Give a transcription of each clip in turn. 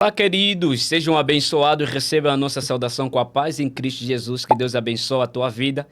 Olá, queridos, sejam abençoados, recebam a nossa saudação com a paz em Cristo Jesus, que Deus abençoe a tua vida.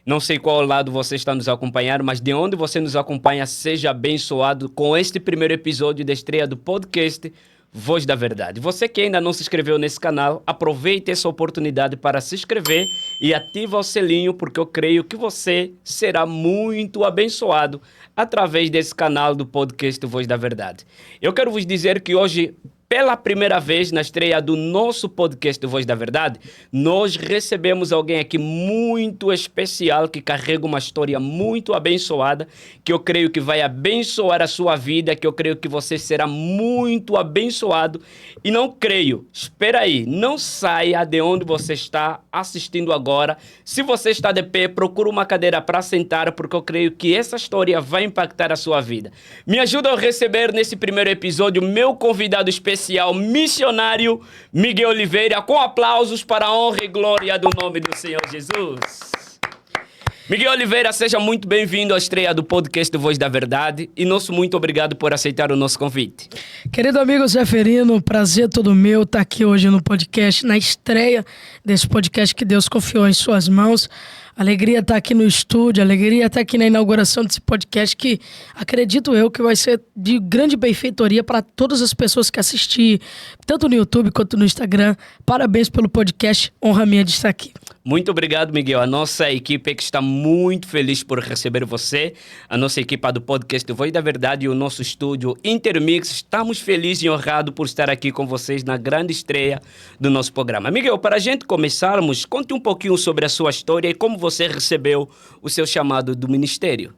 Não sei qual lado você está nos acompanhando, mas de onde você nos acompanha, seja abençoado com este primeiro episódio da estreia do podcast Voz da Verdade. Você que ainda não se inscreveu nesse canal, aproveite essa oportunidade para se inscrever e ativa o selinho, porque eu creio que você será muito abençoado através desse canal do podcast Voz da Verdade. Eu quero vos dizer que hoje, pela primeira vez na estreia do nosso podcast Voz da Verdade, nós recebemos alguém aqui muito especial que carrega uma história muito abençoada, que eu creio que vai abençoar a sua vida, que eu creio que você será muito abençoado. E não creio, espera aí, não saia de onde você está assistindo agora. Se você está de pé, procura uma cadeira para sentar, porque eu creio que essa história vai impactar a sua vida. Me ajuda a receber nesse primeiro episódio meu convidado especial, missionário Miguel Oliveira, com aplausos para a honra e glória do nome do Senhor Jesus. Miguel Oliveira, seja muito bem-vindo à estreia do podcast Voz da Verdade e nosso muito obrigado por aceitar o nosso convite. Querido amigo Zeferino, prazer todo meu estar aqui hoje no podcast, na estreia desse podcast que Deus confiou em suas mãos. Alegria estar aqui no estúdio, alegria estar aqui na inauguração desse podcast que acredito eu que vai ser de grande benfeitoria para todas as pessoas que assistir, tanto no YouTube quanto no Instagram. Parabéns pelo podcast, honra minha de estar aqui. Muito obrigado, Miguel. A nossa equipe que está muito feliz por receber você, a nossa equipe do podcast Voz da Verdade e o nosso estúdio Intermix, estamos felizes e honrados por estar aqui com vocês na grande estreia do nosso programa. Miguel, para a gente começarmos, conte um pouquinho sobre a sua história e como você recebeu o seu chamado do ministério.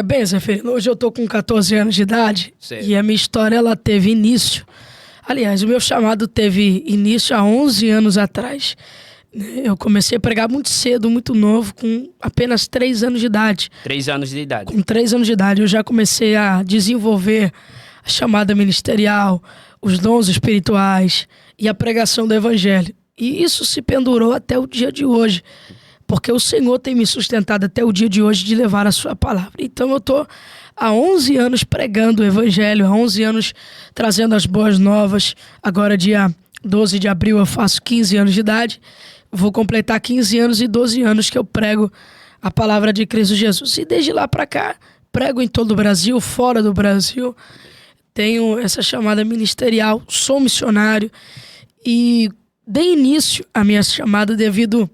Bem, Zeferino, hoje eu estou com 14 anos de idade. Certo. E a minha história ela teve início. Aliás, o meu chamado teve início há 11 anos atrás. Eu comecei a pregar muito cedo, muito novo, com apenas 3 anos de idade. 3 anos de idade. Com 3 anos de idade eu já comecei a desenvolver a chamada ministerial, os dons espirituais e a pregação do evangelho. E isso se pendurou até o dia de hoje, porque o Senhor tem me sustentado até o dia de hoje de levar a sua palavra. Então eu estou há 11 anos pregando o evangelho, há 11 anos trazendo as boas novas. Agora, dia 12 de abril, eu faço 15 anos de idade. Vou completar 15 anos e 12 anos que eu prego a palavra de Cristo Jesus. E desde lá para cá, prego em todo o Brasil, fora do Brasil. Tenho essa chamada ministerial, sou missionário. E dei início à minha chamada devido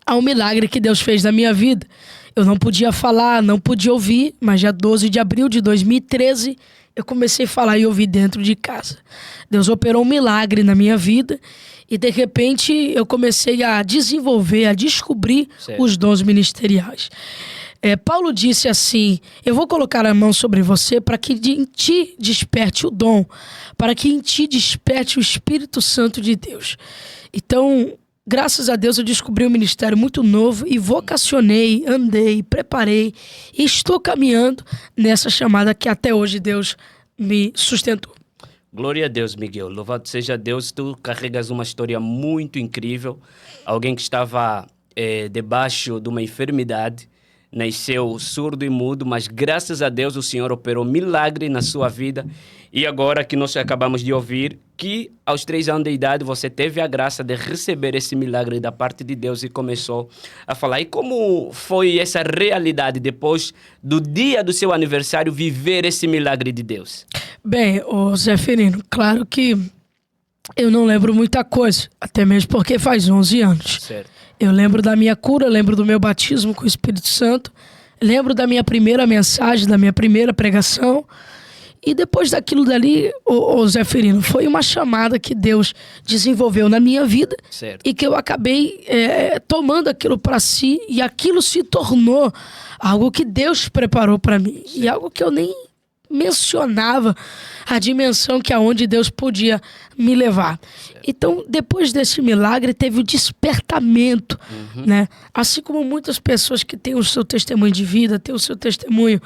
ao milagre que Deus fez na minha vida. Eu não podia falar, não podia ouvir, mas dia 12 de abril de 2013, eu comecei a falar e ouvir dentro de casa. Deus operou um milagre na minha vida e, de repente, eu comecei a desenvolver, a descobrir os dons ministeriais. Paulo disse assim: eu vou colocar a mão sobre você para que em ti desperte o dom, para que em ti desperte o Espírito Santo de Deus. Então, graças a Deus, eu descobri um ministério muito novo e vocacionei, andei, preparei e estou caminhando nessa chamada que até hoje Deus me sustentou. Glória a Deus, Miguel. Louvado seja Deus. Tu carregas uma história muito incrível. Alguém que estava debaixo de uma enfermidade, nasceu surdo e mudo, mas graças a Deus o Senhor operou milagre na sua vida. E agora que nós acabamos de ouvir que aos 3 anos de idade você teve a graça de receber esse milagre da parte de Deus e começou a falar. E como foi essa realidade depois do dia do seu aniversário, viver esse milagre de Deus? Bem, Zeferino, claro que eu não lembro muita coisa, até mesmo porque faz 11 anos. Certo. Eu lembro da minha cura, lembro do meu batismo com o Espírito Santo, lembro da minha primeira mensagem, da minha primeira pregação. E depois daquilo dali, Zeferino, foi uma chamada que Deus desenvolveu na minha vida. Certo. E que eu acabei tomando aquilo para si e aquilo se tornou algo que Deus preparou para mim. Certo. E algo que eu nem mencionava a dimensão que aonde Deus podia me levar. Certo. Então, depois desse milagre, teve o despertamento, né? Assim como muitas pessoas que têm o seu testemunho de vida, têm o seu testemunho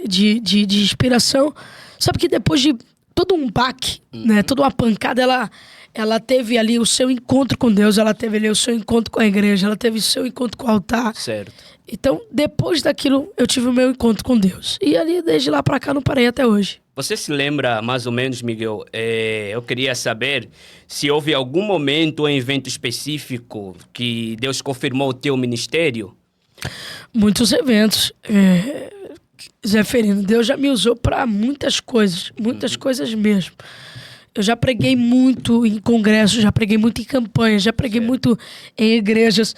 de inspiração, Sabe que depois de todo um baque, né, toda uma pancada, ela teve ali o seu encontro com Deus, ela teve ali o seu encontro com a igreja, ela teve o seu encontro com o altar. Certo. Então, depois daquilo, eu tive o meu encontro com Deus. E ali, desde lá pra cá, não parei até hoje. Você se lembra, mais ou menos, Miguel, eu queria saber se houve algum momento ou evento específico que Deus confirmou o teu ministério? Muitos eventos. Zé Ferino, Deus já me usou para muitas coisas mesmo. Eu já preguei muito em congressos, já preguei muito em campanhas, já preguei muito em igrejas.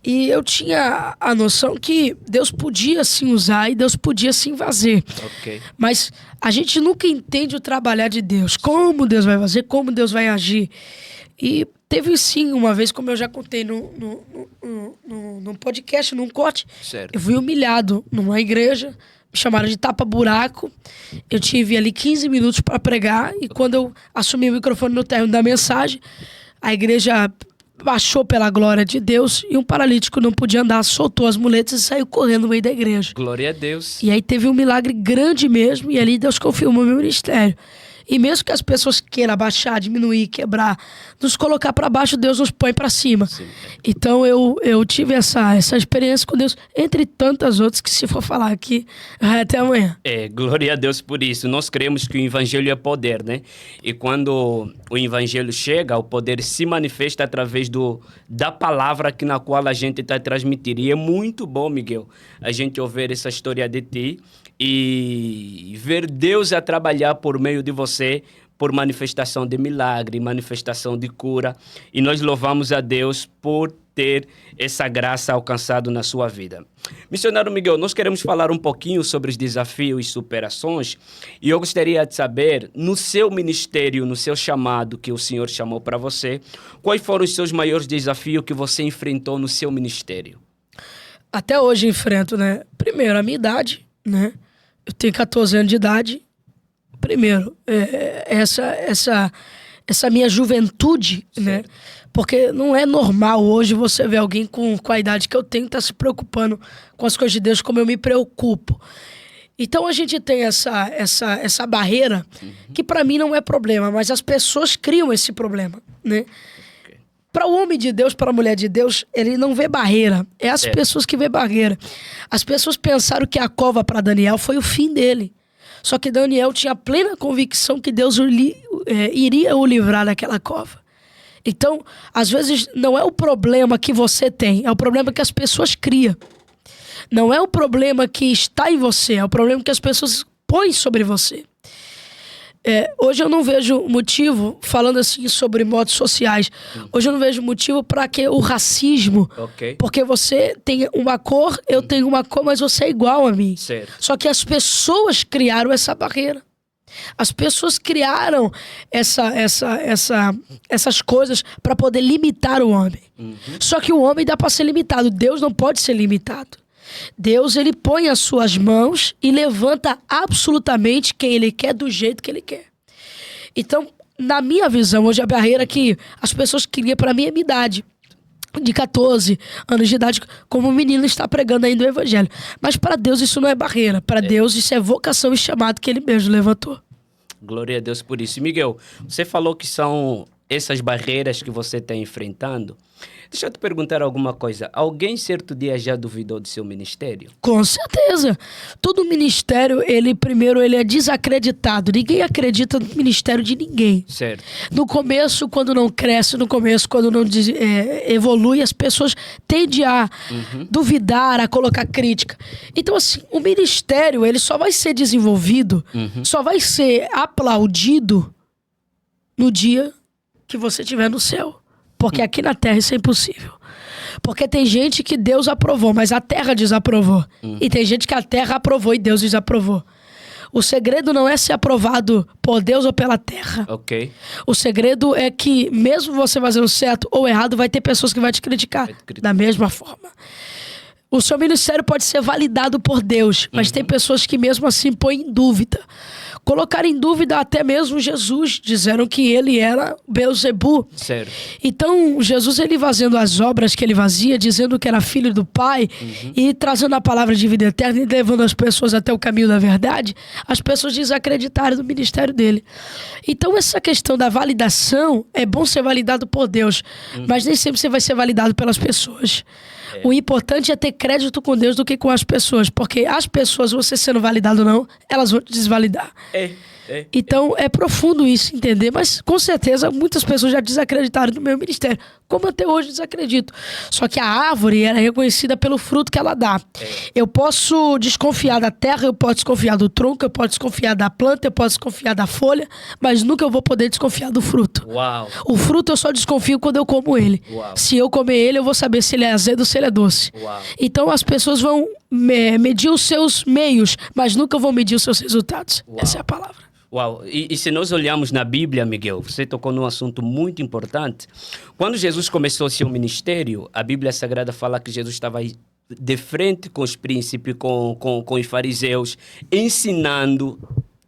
E eu tinha a noção que Deus podia sim usar e Deus podia sim fazer. Okay. Mas a gente nunca entende o trabalhar de Deus, como Deus vai fazer, como Deus vai agir. E teve sim, uma vez, como eu já contei num podcast, num corte, eu fui humilhado numa igreja, me chamaram de tapa-buraco. Eu tive ali 15 minutos para pregar e quando eu assumi o microfone no término da mensagem, a igreja baixou pela glória de Deus e um paralítico não podia andar, soltou as muletas e saiu correndo no meio da igreja. Glória a Deus. E aí teve um milagre grande mesmo e ali Deus confirmou meu ministério. E mesmo que as pessoas queiram abaixar, diminuir, quebrar, nos colocar para baixo, Deus nos põe para cima. Sim. Então eu tive essa experiência com Deus, entre tantas outras que se for falar aqui, vai até amanhã. Glória a Deus por isso. Nós cremos que o evangelho é poder, né? E quando o evangelho chega, o poder se manifesta através da palavra na qual a gente está transmitindo. E é muito bom, Miguel, a gente ouvir essa história de ti e ver Deus a trabalhar por meio de você, por manifestação de milagre, manifestação de cura. E nós louvamos a Deus por ter essa graça alcançada na sua vida. Missionário Miguel, nós queremos falar um pouquinho sobre os desafios e superações. E eu gostaria de saber, no seu ministério, no seu chamado que o Senhor chamou para você, quais foram os seus maiores desafios que você enfrentou no seu ministério? Até hoje enfrento, né? Primeiro, a minha idade, né? Eu tenho 14 anos de idade. Primeiro, essa minha juventude, certo, né? Porque não é normal hoje você ver alguém com a idade que eu tenho estar se preocupando com as coisas de Deus como eu me preocupo. Então a gente tem essa barreira que para mim não é problema, mas as pessoas criam esse problema, né? Para o homem de Deus, para a mulher de Deus, ele não vê barreira. É as pessoas que vê barreira. As pessoas pensaram que a cova para Daniel foi o fim dele. Só que Daniel tinha plena convicção que Deus iria o livrar daquela cova. Então, às vezes, não é o problema que você tem, é o problema que as pessoas criam. Não é o problema que está em você, é o problema que as pessoas põem sobre você. Hoje eu não vejo motivo, falando assim sobre modos sociais, hoje eu não vejo motivo para que o racismo, porque você tem uma cor, eu tenho uma cor, mas você é igual a mim. Certo. Só que as pessoas criaram essa barreira. As pessoas criaram essas coisas para poder limitar o homem. Só que o homem dá para ser limitado, Deus não pode ser limitado. Deus, ele põe as suas mãos e levanta absolutamente quem ele quer do jeito que ele quer. Então, na minha visão, hoje a barreira que as pessoas criam para mim é a minha idade. De 14 anos de idade, como o menino está pregando ainda o evangelho. Mas para Deus isso não é barreira. Para Deus isso é vocação e chamado que ele mesmo levantou. Glória a Deus por isso. Miguel, você falou que são essas barreiras que você está enfrentando. Deixa eu te perguntar alguma coisa. Alguém certo dia já duvidou do seu ministério? Com certeza. Todo ministério, primeiro ele é desacreditado. Ninguém acredita no ministério de ninguém. Certo. No começo, quando não cresce, no começo, quando não evolui, as pessoas tendem a duvidar, a colocar crítica. Então, assim, o ministério, ele só vai ser desenvolvido, só vai ser aplaudido no dia que você estiver no céu. Porque aqui na terra isso é impossível. Porque tem gente que Deus aprovou, mas a terra desaprovou. E tem gente que a terra aprovou e Deus desaprovou. O segredo não é ser aprovado por Deus ou pela terra. O segredo é que mesmo você fazendo certo ou errado, vai ter pessoas que vão te criticar da mesma forma. O seu ministério pode ser validado por Deus, mas tem pessoas que mesmo assim põem em dúvida. colocaram em dúvida até mesmo Jesus. Disseram que ele era Beelzebu. Certo. Então, Jesus, ele fazendo as obras que ele fazia, dizendo que era filho do Pai, e trazendo a palavra de vida eterna e levando as pessoas até o caminho da verdade, as pessoas desacreditaram do ministério dele. Então, essa questão da validação, é bom ser validado por Deus, mas nem sempre você vai ser validado pelas pessoas. O importante é ter crédito com Deus do que com as pessoas, porque as pessoas, você sendo validado ou não, elas vão te desvalidar. Então, é profundo isso, entender? Mas, com certeza, muitas pessoas já desacreditaram do meu ministério, como até hoje desacredito. Só que a árvore era reconhecida pelo fruto que ela dá. Eu posso desconfiar da terra, eu posso desconfiar do tronco, eu posso desconfiar da planta, eu posso desconfiar da folha, mas nunca eu vou poder desconfiar do fruto. Uau. O fruto eu só desconfio quando eu como ele. Uau. Se eu comer ele, eu vou saber se ele é azedo ou se ele é doce. Uau. Então, as pessoas vão medir os seus meios, mas nunca vão medir os seus resultados. Uau. Essa é a palavra. Uau, e se nós olharmos na Bíblia, Miguel, você tocou num assunto muito importante. Quando Jesus começou seu ministério, a Bíblia Sagrada fala que Jesus estava de frente com os príncipes, com os fariseus, ensinando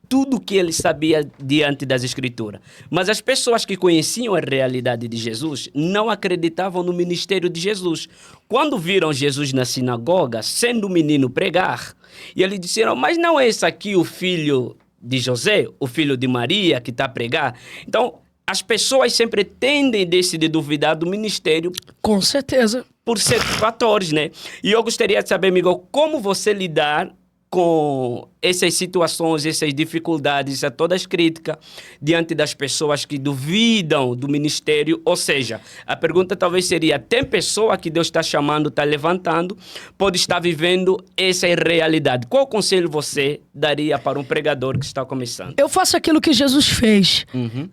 tudo o que ele sabia diante das Escrituras. Mas as pessoas que conheciam a realidade de Jesus não acreditavam no ministério de Jesus. Quando viram Jesus na sinagoga, sendo um menino pregar, e eles disseram, mas não é esse aqui o filho de José, o filho de Maria, que está a pregar? Então, as pessoas sempre tendem a decidir duvidar do ministério. Com certeza. Por certos fatores, né? E eu gostaria de saber, Miguel, como você lidar com essas situações, essas dificuldades, todas as críticas diante das pessoas que duvidam do ministério. Ou seja, a pergunta talvez seria, tem pessoa que Deus está chamando, está levantando, pode estar vivendo essa realidade. Qual conselho você daria para um pregador que está começando? Eu faço aquilo que Jesus fez.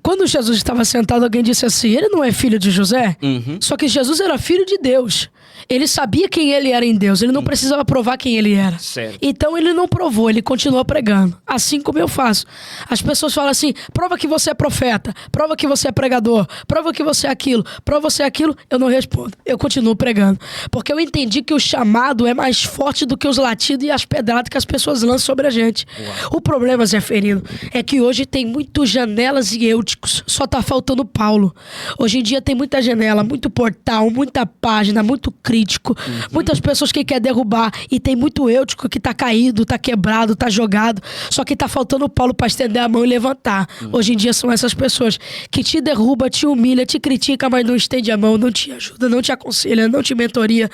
Quando Jesus estava sentado, alguém disse assim, ele não é filho de José? Só que Jesus era filho de Deus. Ele sabia quem ele era em Deus, ele não precisava provar quem ele era. Certo. Então ele não provou, ele continuou pregando. Assim como eu faço. As pessoas falam assim, prova que você é profeta, prova que você é pregador, prova que você é aquilo, prova você é aquilo, eu não respondo. Eu continuo pregando. Porque eu entendi que o chamado é mais forte do que os latidos e as pedradas que as pessoas lançam sobre a gente. Uau. O problema, Zé Ferino, é que hoje tem muitas janelas e eúticos, só tá faltando Paulo. Hoje em dia tem muita janela, muito portal, muita página, muito crítico, muitas pessoas que querem derrubar, e tem muito eútico que tá caído, tá quebrado, tá jogado, só que tá faltando Paulo para estender a mão e levantar. Hoje em dia são essas pessoas que te derruba, te humilha, te critica, mas não estende a mão, não te ajuda, não te aconselha, não te mentoria.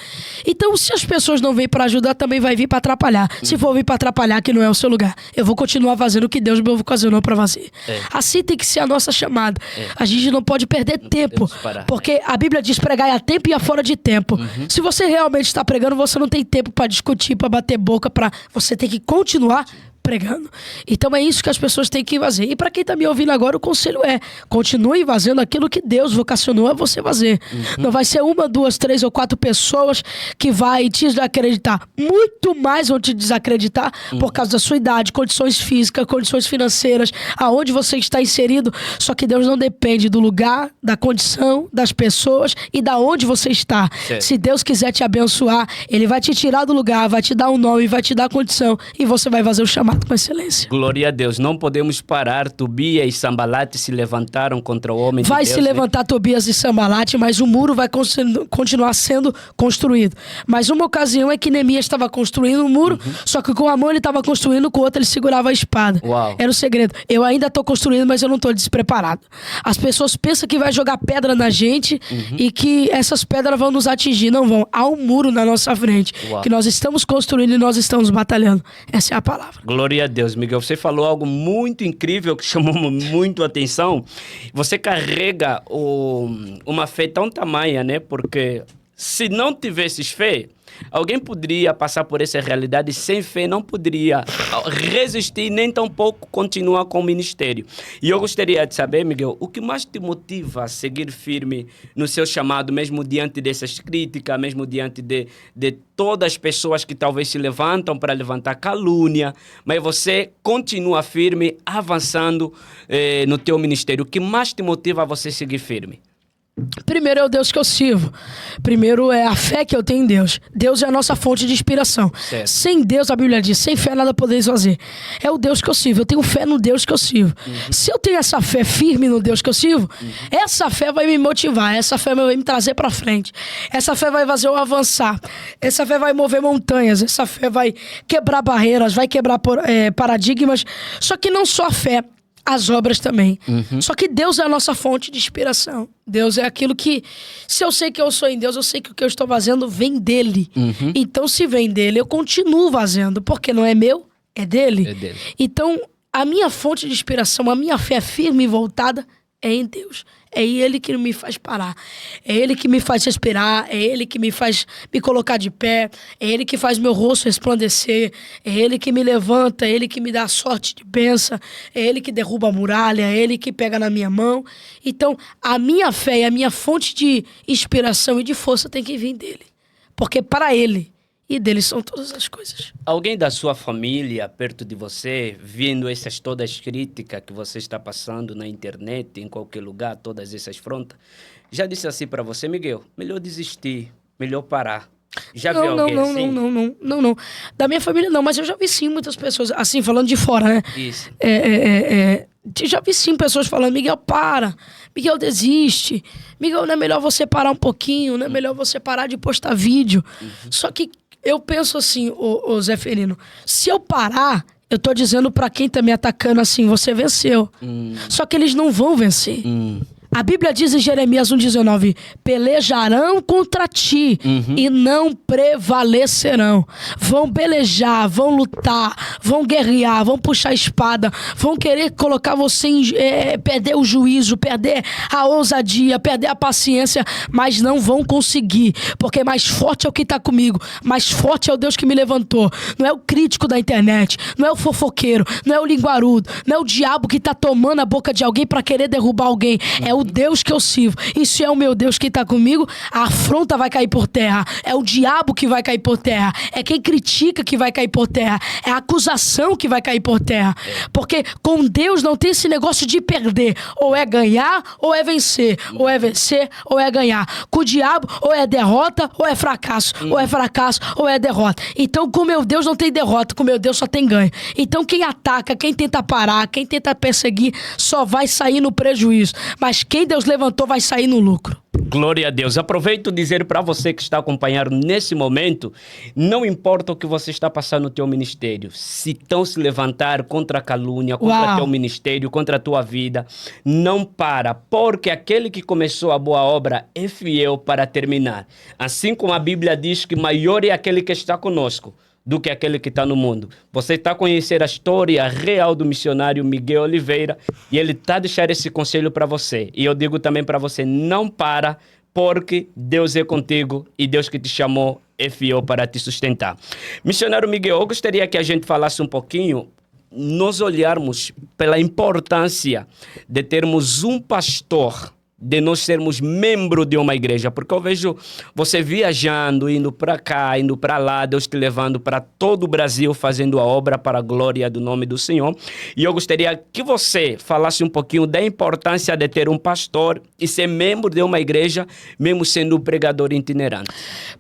Então, se as pessoas não vêm para ajudar, também vai vir para atrapalhar. Se for vir para atrapalhar, que não é o seu lugar, eu vou continuar fazendo o que Deus me ocasionou para fazer. Assim tem que ser a nossa chamada. A gente não pode perder tempo, porque a Bíblia diz pregar a tempo e a fora de tempo. Se você realmente está pregando, você não tem tempo para discutir, para bater boca, você tem que continuar pregando. Então é isso que as pessoas têm que fazer. E para quem está me ouvindo agora, o conselho é: continue fazendo aquilo que Deus vocacionou a você fazer. Não vai ser uma, duas, três ou quatro pessoas que vai te desacreditar. Muito mais vão te desacreditar por causa da sua idade, condições físicas, condições financeiras, aonde você está inserido. Só que Deus não depende do lugar, da condição, das pessoas e da onde você está. Certo. Se Deus quiser te abençoar, Ele vai te tirar do lugar, vai te dar um nome, vai te dar condição e você vai fazer o chamado com excelência. Glória a Deus. Não podemos parar. Tobias e Sambalate se levantaram contra o homem de Deus. Vai se levantar Tobias e Sambalate, mas o muro vai continuar sendo construído. Mas uma ocasião é que Neemias estava construindo um muro, só que com a mão ele estava construindo, com o outro ele segurava a espada. Uau. Era o segredo. Eu ainda estou construindo, mas eu não estou despreparado. As pessoas pensam que vai jogar pedra na gente e que essas pedras vão nos atingir. Não vão. Há um muro na nossa frente. Uau. Que nós estamos construindo e nós estamos batalhando. Essa é a palavra. Glória a Deus, Miguel. Você falou algo muito incrível que chamou muito a atenção. Você carrega uma fé tão tamanha, né? Porque se não tivesses fé, alguém poderia passar por essa realidade sem fé, não poderia resistir, nem tampouco continuar com o ministério. E eu gostaria de saber, Miguel, o que mais te motiva a seguir firme no seu chamado, mesmo diante dessas críticas, mesmo diante de todas as pessoas que talvez se levantam para levantar calúnia, mas você continua firme, avançando no teu ministério. O que mais te motiva a você seguir firme? Primeiro é o Deus que eu sirvo. Primeiro é a fé que eu tenho em Deus. Deus é a nossa fonte de inspiração. Certo. Sem Deus, a Bíblia diz, sem fé nada podeis fazer. É o Deus que eu sirvo. Eu tenho fé no Deus que eu sirvo. Se eu tenho essa fé firme no Deus que eu sirvo, essa fé vai me motivar. Essa fé vai me trazer pra frente. Essa fé vai fazer eu avançar. Essa fé vai mover montanhas. Essa fé vai quebrar barreiras, vai quebrar paradigmas. Só que não só a fé, as obras também. Só que Deus é a nossa fonte de inspiração. Deus é aquilo que, se eu sei que eu sou em Deus, eu sei que o que eu estou fazendo vem dele. Então, se vem dele, eu continuo fazendo, porque não é meu, é dele. É dele. Então, a minha fonte de inspiração, a minha fé firme e voltada é em Deus. É Ele que me faz parar. É Ele que me faz respirar. É Ele que me faz me colocar de pé. É Ele que faz meu rosto resplandecer. É Ele que me levanta. É Ele que me dá sorte de bênção. É Ele que derruba a muralha. É Ele que pega na minha mão. Então, a minha fé e a minha fonte de inspiração e de força tem que vir dele. Porque para Ele e dele são todas as coisas. Alguém da sua família, perto de você, vendo essas todas as críticas que você está passando na internet, em qualquer lugar, todas essas frontas, já disse assim para você, Miguel, melhor desistir, melhor parar. Já viu alguém assim? Não. Da minha família não, mas eu já vi sim muitas pessoas, assim, falando de fora, né? Isso. Já vi sim pessoas falando, Miguel, para, Miguel, desiste, Miguel, não é melhor você parar um pouquinho, não é melhor você parar de postar vídeo. Só que eu penso assim, ô Zé Ferino, se eu parar, eu tô dizendo pra quem tá me atacando assim, você venceu. Só que eles não vão vencer. A Bíblia diz em Jeremias 1,19, pelejarão contra ti e não prevalecerão. Vão pelejar, vão lutar, vão guerrear, vão puxar a espada, vão querer colocar você em perder o juízo, perder a ousadia, perder a paciência, mas não vão conseguir, porque mais forte é o que está comigo, mais forte é o Deus que me levantou. Não é o crítico da internet, não é o fofoqueiro, não é o linguarudo, não é o diabo que está tomando a boca de alguém para querer derrubar alguém. É o Deus que eu sirvo. E se é o meu Deus que está comigo, a afronta vai cair por terra. É o diabo que vai cair por terra. É quem critica que vai cair por terra. É a acusação que vai cair por terra. Porque com Deus não tem esse negócio de perder. Ou é ganhar, ou é vencer. Ou é vencer, ou é ganhar. Com o diabo, ou é derrota, ou é fracasso. Ou é fracasso, ou é derrota. Então, com meu Deus não tem derrota. Com meu Deus só tem ganho. Então, quem ataca, quem tenta parar, quem tenta perseguir, só vai sair no prejuízo. Mas quem Deus levantou vai sair no lucro. Glória a Deus. Aproveito dizer para você que está acompanhando nesse momento, não importa o que você está passando no teu ministério, se estão se levantar contra a calúnia, contra teu ministério, contra a tua vida, não para, porque aquele que começou a boa obra é fiel para terminar. Assim como a Bíblia diz que maior é aquele que está conosco do que aquele que está no mundo. Você está a conhecer a história real do missionário Miguel Oliveira e ele está a deixar esse conselho para você. E eu digo também para você, não para, porque Deus é contigo e Deus que te chamou é fiel para te sustentar. Missionário Miguel, eu gostaria que a gente falasse um pouquinho, nós olharmos pela importância de termos um pastor, de nós sermos membro de uma igreja, porque eu vejo você viajando, indo para cá, indo para lá, Deus te levando para todo o Brasil, fazendo a obra para a glória do nome do Senhor. E eu gostaria que você falasse um pouquinho da importância de ter um pastor e ser membro de uma igreja, mesmo sendo um pregador itinerante.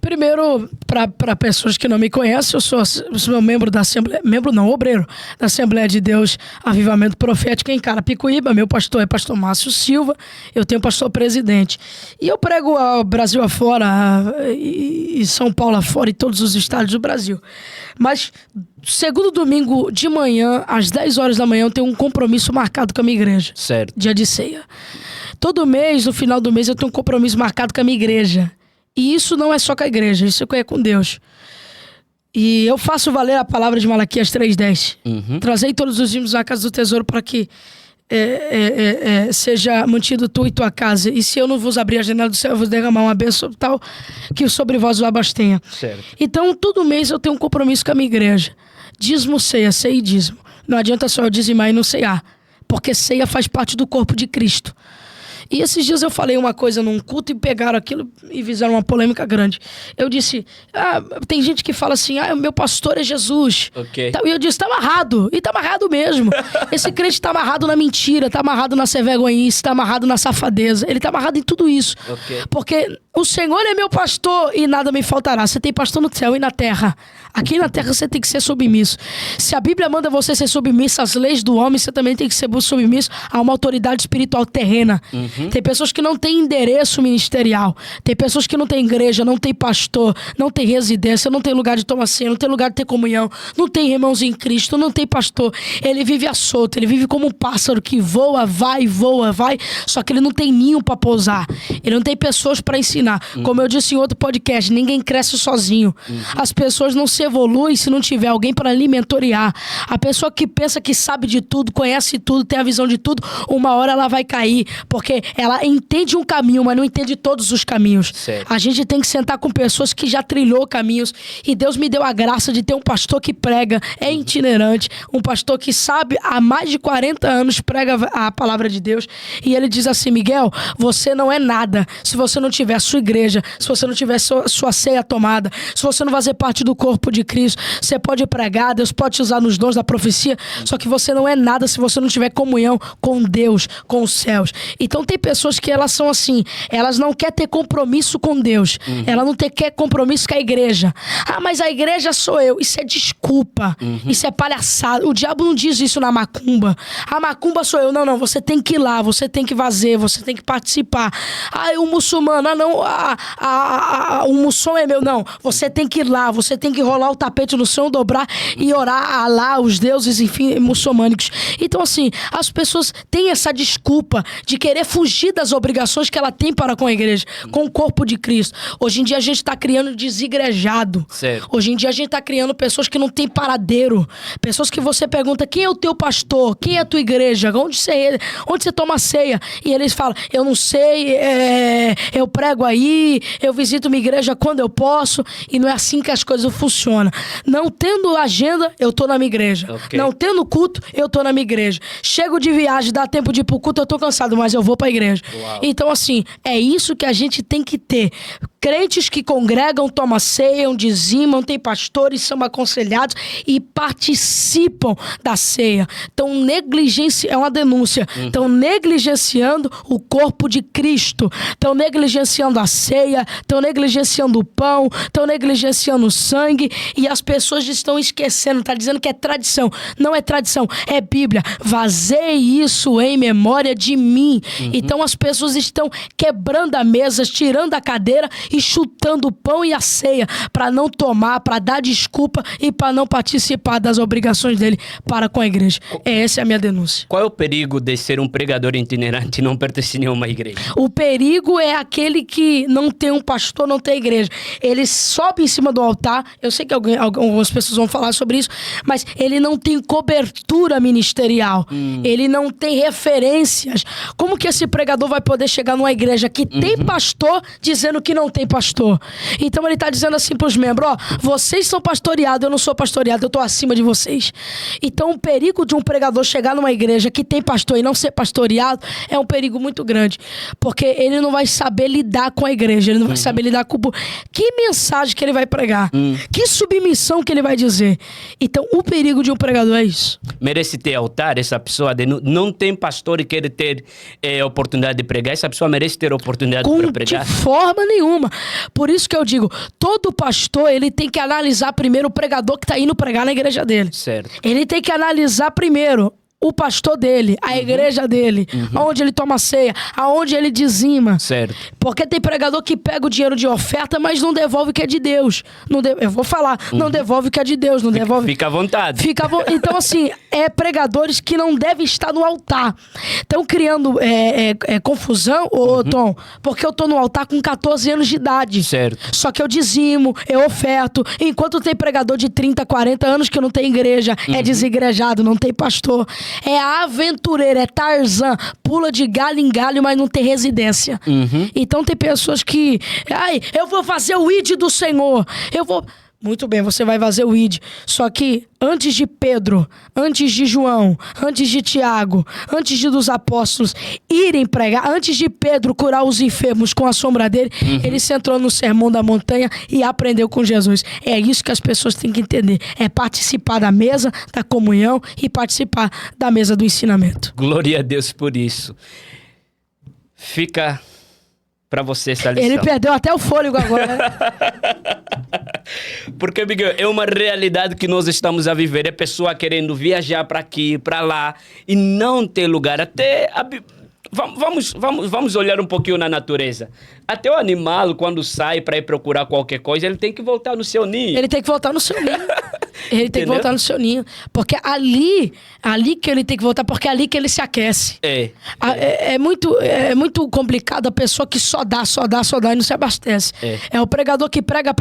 Primeiro, para pessoas que não me conhecem, eu sou membro da Assembleia, obreiro da Assembleia de Deus Avivamento Profético em Carapicuíba. Meu pastor é pastor Márcio Silva, eu tenho pastor presidente. E eu prego ao Brasil afora, e São Paulo afora, e todos os estados do Brasil. Mas, segundo domingo de manhã, às 10 horas da manhã, eu tenho um compromisso marcado com a minha igreja. Certo. Dia de ceia. Todo mês, no final do mês, eu tenho um compromisso marcado com a minha igreja. E isso não é só com a igreja, isso é com Deus. E eu faço valer a palavra de Malaquias 3:10. Trazei todos os dízimos à casa do tesouro para que seja mantido tu e tua casa. E se eu não vos abrir a janela do céu, eu vos derramar uma bênção tal que sobre vós o abastenha. Certo. Então, todo mês eu tenho um compromisso com a minha igreja. Dízimo, ceia, ceia e dízimo. Não adianta só eu dizimar e não ceiar, porque ceia faz parte do corpo de Cristo. E esses dias eu falei uma coisa num culto e pegaram aquilo e fizeram uma polêmica grande. Eu disse, tem gente que fala assim, o meu pastor é Jesus. Okay. E eu disse, tá amarrado. E tá amarrado mesmo. Esse crente tá amarrado na mentira, tá amarrado na ser vergonhice, tá amarrado na safadeza. Ele tá amarrado em tudo isso. Okay. Porque o Senhor é meu pastor e nada me faltará. Você tem pastor no céu e na terra. Aqui na terra você tem que ser submisso. Se a Bíblia manda você ser submisso às leis do homem, você também tem que ser submisso a uma autoridade espiritual terrena. Tem pessoas que não têm endereço ministerial. Tem pessoas que não têm igreja, não tem pastor, não tem residência, não tem lugar de tomar ceia, não tem lugar de ter comunhão, não tem irmãos em Cristo, não tem pastor. Ele vive à solta, ele vive como um pássaro que voa, vai, só que ele não tem ninho para pousar. Ele não tem pessoas para ensinar. Como eu disse em outro podcast, ninguém cresce sozinho. As pessoas não se evoluem se não tiver alguém para lhe mentorear. A pessoa que pensa que sabe de tudo, conhece tudo, tem a visão de tudo, uma hora ela vai cair, porque ela entende um caminho, mas não entende todos os caminhos. Certo. A gente tem que sentar com pessoas que já trilhou caminhos, e Deus me deu a graça de ter um pastor que prega, é itinerante, um pastor que sabe, há mais de 40 anos prega a palavra de Deus, e ele diz assim, Miguel, você não é nada se você não tiver sua igreja, se você não tiver sua ceia tomada, se você não fazer parte do corpo de Cristo. Você pode pregar, Deus pode te usar nos dons da profecia, só que você não é nada se você não tiver comunhão com Deus, com os céus. Então tem pessoas que elas são assim, elas não querem ter compromisso com Deus, ela não quer compromisso com a igreja. Mas a igreja sou eu. Isso é desculpa, isso é palhaçada. O diabo não diz isso na macumba. A macumba sou eu. Não, você tem que ir lá, você tem que fazer, você tem que participar. O muçulmano, o muçom é meu. Não, você tem que ir lá, você tem que rolar o tapete no chão, dobrar e orar a Alá, os deuses, enfim, muçulmânicos. Então, assim, as pessoas têm essa desculpa de querer fugir das obrigações que ela tem para com a igreja, com o corpo de Cristo. Hoje em dia a gente está criando desigrejado. Certo. Hoje em dia a gente está criando pessoas que não têm paradeiro. Pessoas que você pergunta, quem é o teu pastor? Quem é a tua igreja? Onde você toma ceia? E eles falam, eu não sei, eu prego aí, eu visito minha igreja quando eu posso. E não é assim que as coisas funcionam. Não tendo agenda, eu tô na minha igreja. Okay. Não tendo culto, eu tô na minha igreja. Chego de viagem, dá tempo de ir pro culto, eu tô cansado, mas eu vou pra igreja. Uau. Então, assim, é isso que a gente tem que ter. Crentes que congregam, tomam ceia, dizimam, tem pastores, são aconselhados e participam da ceia. Então, é uma denúncia. Estão negligenciando o corpo de Cristo. Estão negligenciando a ceia, estão negligenciando o pão, estão negligenciando o sangue, e as pessoas estão esquecendo, está dizendo que é tradição. Não é tradição, é Bíblia. Fazei isso em memória de mim. Então, as pessoas estão quebrando a mesa, tirando a cadeira e chutando o pão e a ceia para não tomar, para dar desculpa e para não participar das obrigações dele para com a igreja. Essa é a minha denúncia. Qual é o perigo de ser um pregador itinerante e não pertencer a nenhuma igreja? O perigo é aquele que não tem um pastor, não tem igreja. Ele sobe em cima do altar, eu sei que algumas pessoas vão falar sobre isso, mas ele não tem cobertura ministerial. Ele não tem referências. Como que esse pregador vai poder chegar numa igreja que tem pastor dizendo que não tem pastor? Então ele está dizendo assim para os membros, vocês são pastoreados, eu não sou pastoreado, eu estou acima de vocês. Então o perigo de um pregador chegar numa igreja que tem pastor e não ser pastoreado é um perigo muito grande, porque ele não vai saber lidar com a igreja, ele não vai saber lidar com o... Que mensagem que ele vai pregar? Que submissão que ele vai dizer? Então o perigo de um pregador é isso. Merece ter altar essa pessoa de não tem pastor e quer ter oportunidade de pregar? Essa pessoa merece ter oportunidade para pregar? De forma nenhuma. Por isso que eu digo, todo pastor, ele tem que analisar primeiro o pregador que está indo pregar na igreja dele. Certo. Ele tem que analisar primeiro o pastor dele, a igreja dele, aonde ele toma ceia, aonde ele dizima. Certo. Porque tem pregador que pega o dinheiro de oferta, mas não devolve o que é de Deus. Eu vou falar, não devolve o que é de Deus, não devolve. Fica à vontade. Então, assim, pregadores que não devem estar no altar. Estão criando confusão, Tom, porque eu tô no altar com 14 anos de idade. Certo. Só que eu dizimo, eu oferto. Enquanto tem pregador de 30, 40 anos que não tem igreja, é desigrejado, não tem pastor. É aventureiro, é Tarzan, pula de galho em galho, mas não tem residência. Então tem pessoas que, eu vou fazer o ID do Senhor, eu vou... Muito bem, você vai fazer o ID. Só que antes de Pedro, antes de João, antes de Tiago, antes dos apóstolos irem pregar, antes de Pedro curar os enfermos com a sombra dele, ele se entrou no Sermão da Montanha e aprendeu com Jesus. É isso que as pessoas têm que entender. É participar da mesa da comunhão e participar da mesa do ensinamento. Glória a Deus por isso. Fica para você essa lição. Ele perdeu até o fôlego agora. Porque, Miguel, é uma realidade que nós estamos a viver. É pessoa querendo viajar para aqui, para lá, e não ter lugar. Até vamos olhar um pouquinho na natureza. Até o animal, quando sai para ir procurar qualquer coisa, ele tem que voltar no seu ninho. Ele tem que voltar no seu ninho. Ele tem que voltar no seu ninho. Porque ali que ele tem que voltar, porque é ali que ele se aquece. É muito complicado a pessoa que só dá e não se abastece. É o pregador que prega,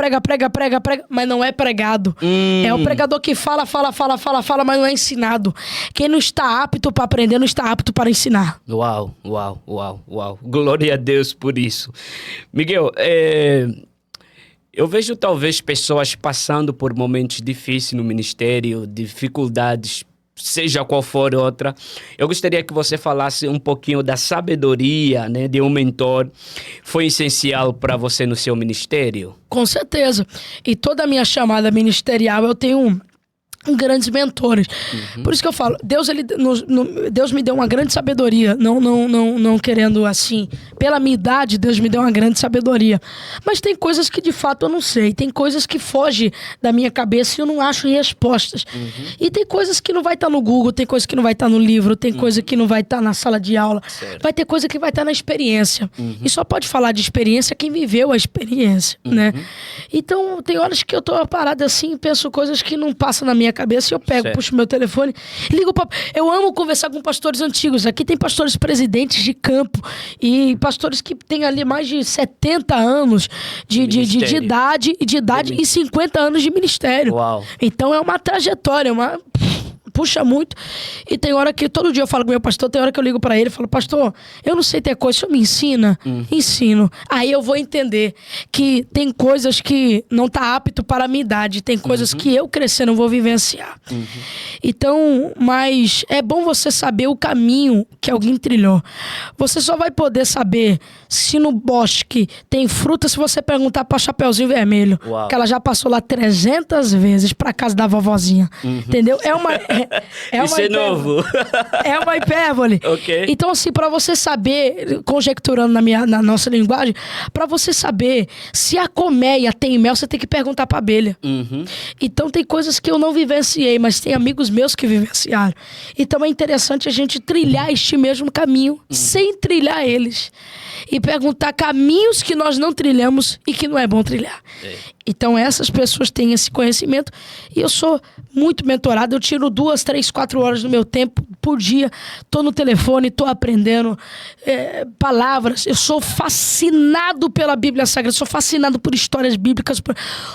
mas não é pregado. É o pregador que fala, mas não é ensinado. Quem não está apto para aprender, não está apto para ensinar. Uau. Glória a Deus por isso. Miguel, eu vejo talvez pessoas passando por momentos difíceis no ministério, dificuldades, seja qual for outra. Eu gostaria que você falasse um pouquinho da sabedoria, né, de um mentor. Foi essencial para você no seu ministério? Com certeza. E toda a minha chamada ministerial eu tenho grandes mentores. Por isso que eu falo, Deus me deu uma grande sabedoria, não querendo assim, pela minha idade, Deus me deu uma grande sabedoria. Mas tem coisas que de fato eu não sei, tem coisas que fogem da minha cabeça e eu não acho respostas. E tem coisas que não vai estar no Google, tem coisas que não vai estar no livro, tem coisa que não vai estar na sala de aula, vai ter coisa que vai estar na experiência. E só pode falar de experiência quem viveu a experiência, né? Então, tem horas que eu tô parada assim e penso coisas que não passam na minha cabeça, eu pego, puxo meu telefone, ligo pra... Eu amo conversar com pastores antigos. Aqui tem pastores presidentes de campo e pastores que têm ali mais de 70 anos de idade e 50 anos de ministério. Uau. Então é uma trajetória, puxa muito. E tem hora que todo dia eu falo com o meu pastor, tem hora que eu ligo pra ele e falo, pastor, eu não sei ter coisa, o senhor me ensina? Ensino. Aí eu vou entender que tem coisas que não tá apto para a minha idade, tem coisas que eu crescendo vou vivenciar. Então, mas é bom você saber o caminho que alguém trilhou. Você só vai poder saber se no bosque tem fruta se você perguntar pra Chapeuzinho Vermelho. Uau. Que ela já passou lá 300 vezes pra casa da vovozinha. Entendeu? Isso é novo. É uma hipérbole. Ok. Então, assim, pra você saber, conjecturando na nossa linguagem, pra você saber se a colmeia tem mel, você tem que perguntar pra abelha. Então, tem coisas que eu não vivenciei, mas tem amigos meus que vivenciaram. Então, é interessante a gente trilhar este mesmo caminho, sem trilhar eles. E perguntar caminhos que nós não trilhamos e que não é bom trilhar. Então, essas pessoas têm esse conhecimento e eu sou muito mentorado. Eu tiro 2, 3, 4 horas do meu tempo por dia. Tô no telefone, tô aprendendo palavras. Eu sou fascinado pela Bíblia Sagrada, sou fascinado por histórias bíblicas.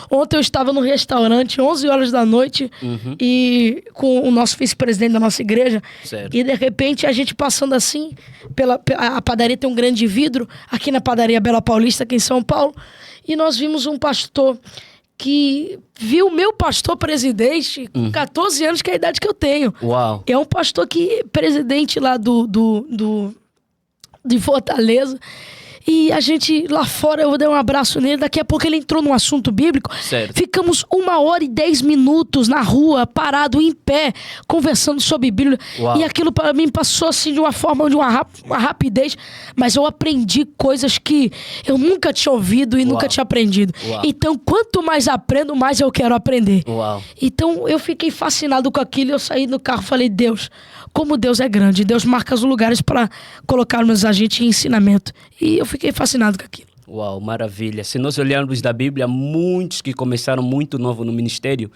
Ontem eu estava no restaurante, 11 horas da noite, e com o nosso vice-presidente da nossa igreja. Certo. E de repente a gente passando assim, a padaria tem um grande vidro, aqui na padaria Bela Paulista, aqui em São Paulo, e nós vimos um pastor que viu meu pastor presidente com 14 anos, que é a idade que eu tenho. Uau. É um pastor que presidente lá de Fortaleza. E a gente lá fora, eu dei um abraço nele, daqui a pouco ele entrou num assunto bíblico. Certo. Ficamos 1h10 na rua, parado em pé, conversando sobre Bíblia. Uau. E aquilo para mim passou assim de uma forma, de uma rapidez, mas eu aprendi coisas que eu nunca tinha ouvido e nunca tinha aprendido. Uau. Então, quanto mais aprendo, mais eu quero aprender. Uau. Então, eu fiquei fascinado com aquilo, eu saí do carro e falei, Deus, como Deus é grande, Deus marca os lugares para colocarmos a gente em ensinamento. E eu fiquei fascinado com aquilo. Uau, maravilha. Se nós olharmos da Bíblia, muitos que começaram muito novo no ministério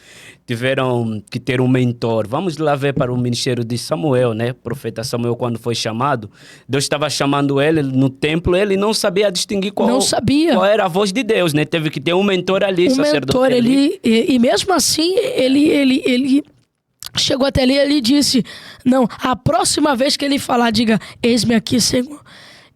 tiveram que ter um mentor. Vamos lá ver para o ministério de Samuel, né? O profeta Samuel, quando foi chamado, Deus estava chamando ele no templo, ele não sabia distinguir qual era a voz de Deus, né? Teve que ter um mentor ali, sacerdote. E mesmo assim, ele chegou até ali e ele disse, não, a próxima vez que ele falar, diga, eis-me aqui, Senhor.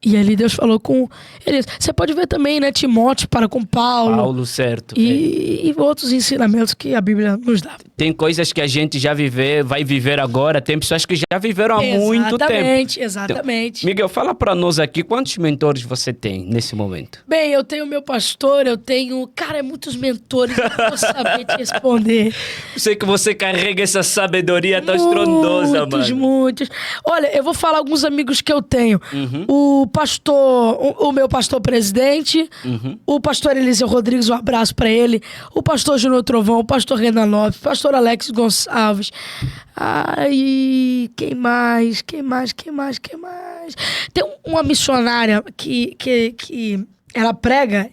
E ali Deus falou com Elias. Você pode ver também, né, Timóteo para com Paulo. Paulo, certo. E outros ensinamentos que a Bíblia nos dá. Tem coisas que a gente já vai viver agora. Tem pessoas que já viveram há muito tempo. Exatamente. Então, Miguel, fala para nós aqui, quantos mentores você tem nesse momento? Bem, eu tenho meu pastor, eu tenho... Cara, muitos mentores, eu não vou saber te responder. Sei que você carrega essa sabedoria tão estrondosa, mano. Muitos. Olha, eu vou falar alguns amigos que eu tenho. O pastor, o meu pastor presidente, o pastor Eliseu Rodrigues, um abraço pra ele, o pastor Júnior Trovão, o pastor Renan Lopes, o pastor Alex Gonçalves. Ai, quem mais? Tem uma missionária que ela prega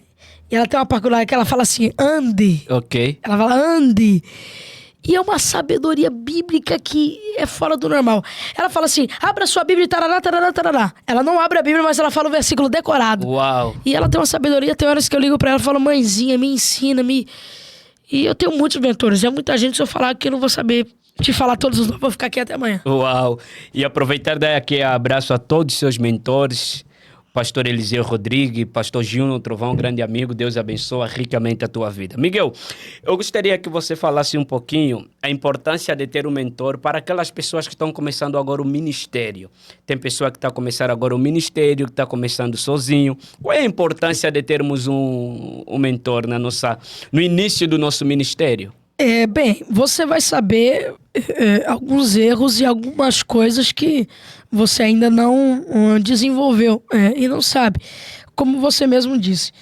e ela tem uma particularidade que ela fala assim, ande. Ok. Ela fala, ande. E é uma sabedoria bíblica que é fora do normal. Ela fala assim, abra sua Bíblia e tarará, tarará, tarará. Ela não abre a Bíblia, mas ela fala o versículo decorado. Uau. E ela tem uma sabedoria, tem horas que eu ligo pra ela e falo, mãezinha, me ensina, E eu tenho muitos mentores. É muita gente, se eu falar aqui, eu não vou saber te falar todos os nomes, vou ficar aqui até amanhã. Uau. E aproveitar daqui abraço a todos os seus mentores. Pastor Eliseu Rodrigues, Pastor Júnior Trovão, grande amigo, Deus abençoa ricamente a tua vida. Miguel, eu gostaria que você falasse um pouquinho a importância de ter um mentor para aquelas pessoas que estão começando agora o ministério. Tem pessoa que está começando agora o ministério, que está começando sozinho. Qual é a importância de termos um mentor no início do nosso ministério? Bem, você vai saber alguns erros e algumas coisas que você ainda não desenvolveu e não sabe. Como você mesmo disse,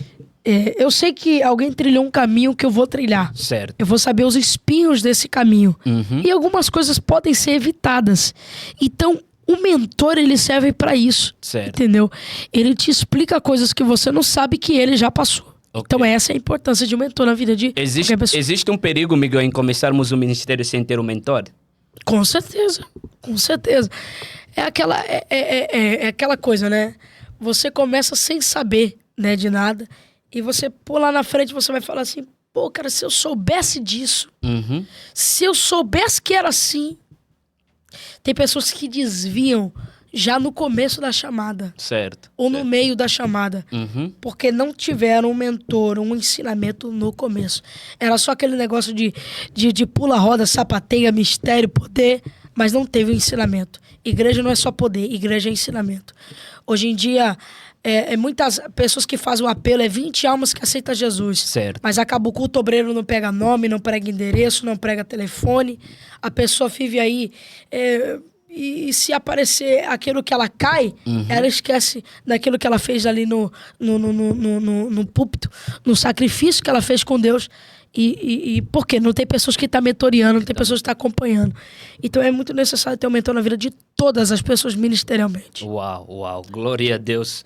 eu sei que alguém trilhou um caminho que eu vou trilhar. Certo. Eu vou saber os espinhos desse caminho. E algumas coisas podem ser evitadas. Então, o mentor, ele serve para isso. Certo. Entendeu? Ele te explica coisas que você não sabe que ele já passou. Okay. Então essa é a importância de um mentor na vida de qualquer pessoa. Existe um perigo, Miguel, em começarmos o ministério sem ter um mentor? Com certeza. É aquela coisa, né? Você começa sem saber, né, de nada. E você pula lá na frente, você vai falar assim, pô, cara, se eu soubesse disso, se eu soubesse que era assim. Tem pessoas que desviam já no começo da chamada. Certo. Ou no meio da chamada. Porque não tiveram um mentor, um ensinamento no começo. Era só aquele negócio de pula-roda, sapateia, mistério, poder, mas não teve o ensinamento. Igreja não é só poder, igreja é ensinamento. Hoje em dia, muitas pessoas que fazem o apelo, 20 almas que aceitam Jesus. Certo. Mas acaba o culto obreiro, não pega nome, não prega endereço, não prega telefone. A pessoa vive aí... E se aparecer aquilo que ela cai, ela esquece daquilo que ela fez ali no púlpito, no sacrifício que ela fez com Deus. E por quê? Não tem pessoas que estão mentoreando, não tem pessoas que estão acompanhando. Então é muito necessário ter um mentor na vida de todas as pessoas ministerialmente. Uau. Glória a Deus.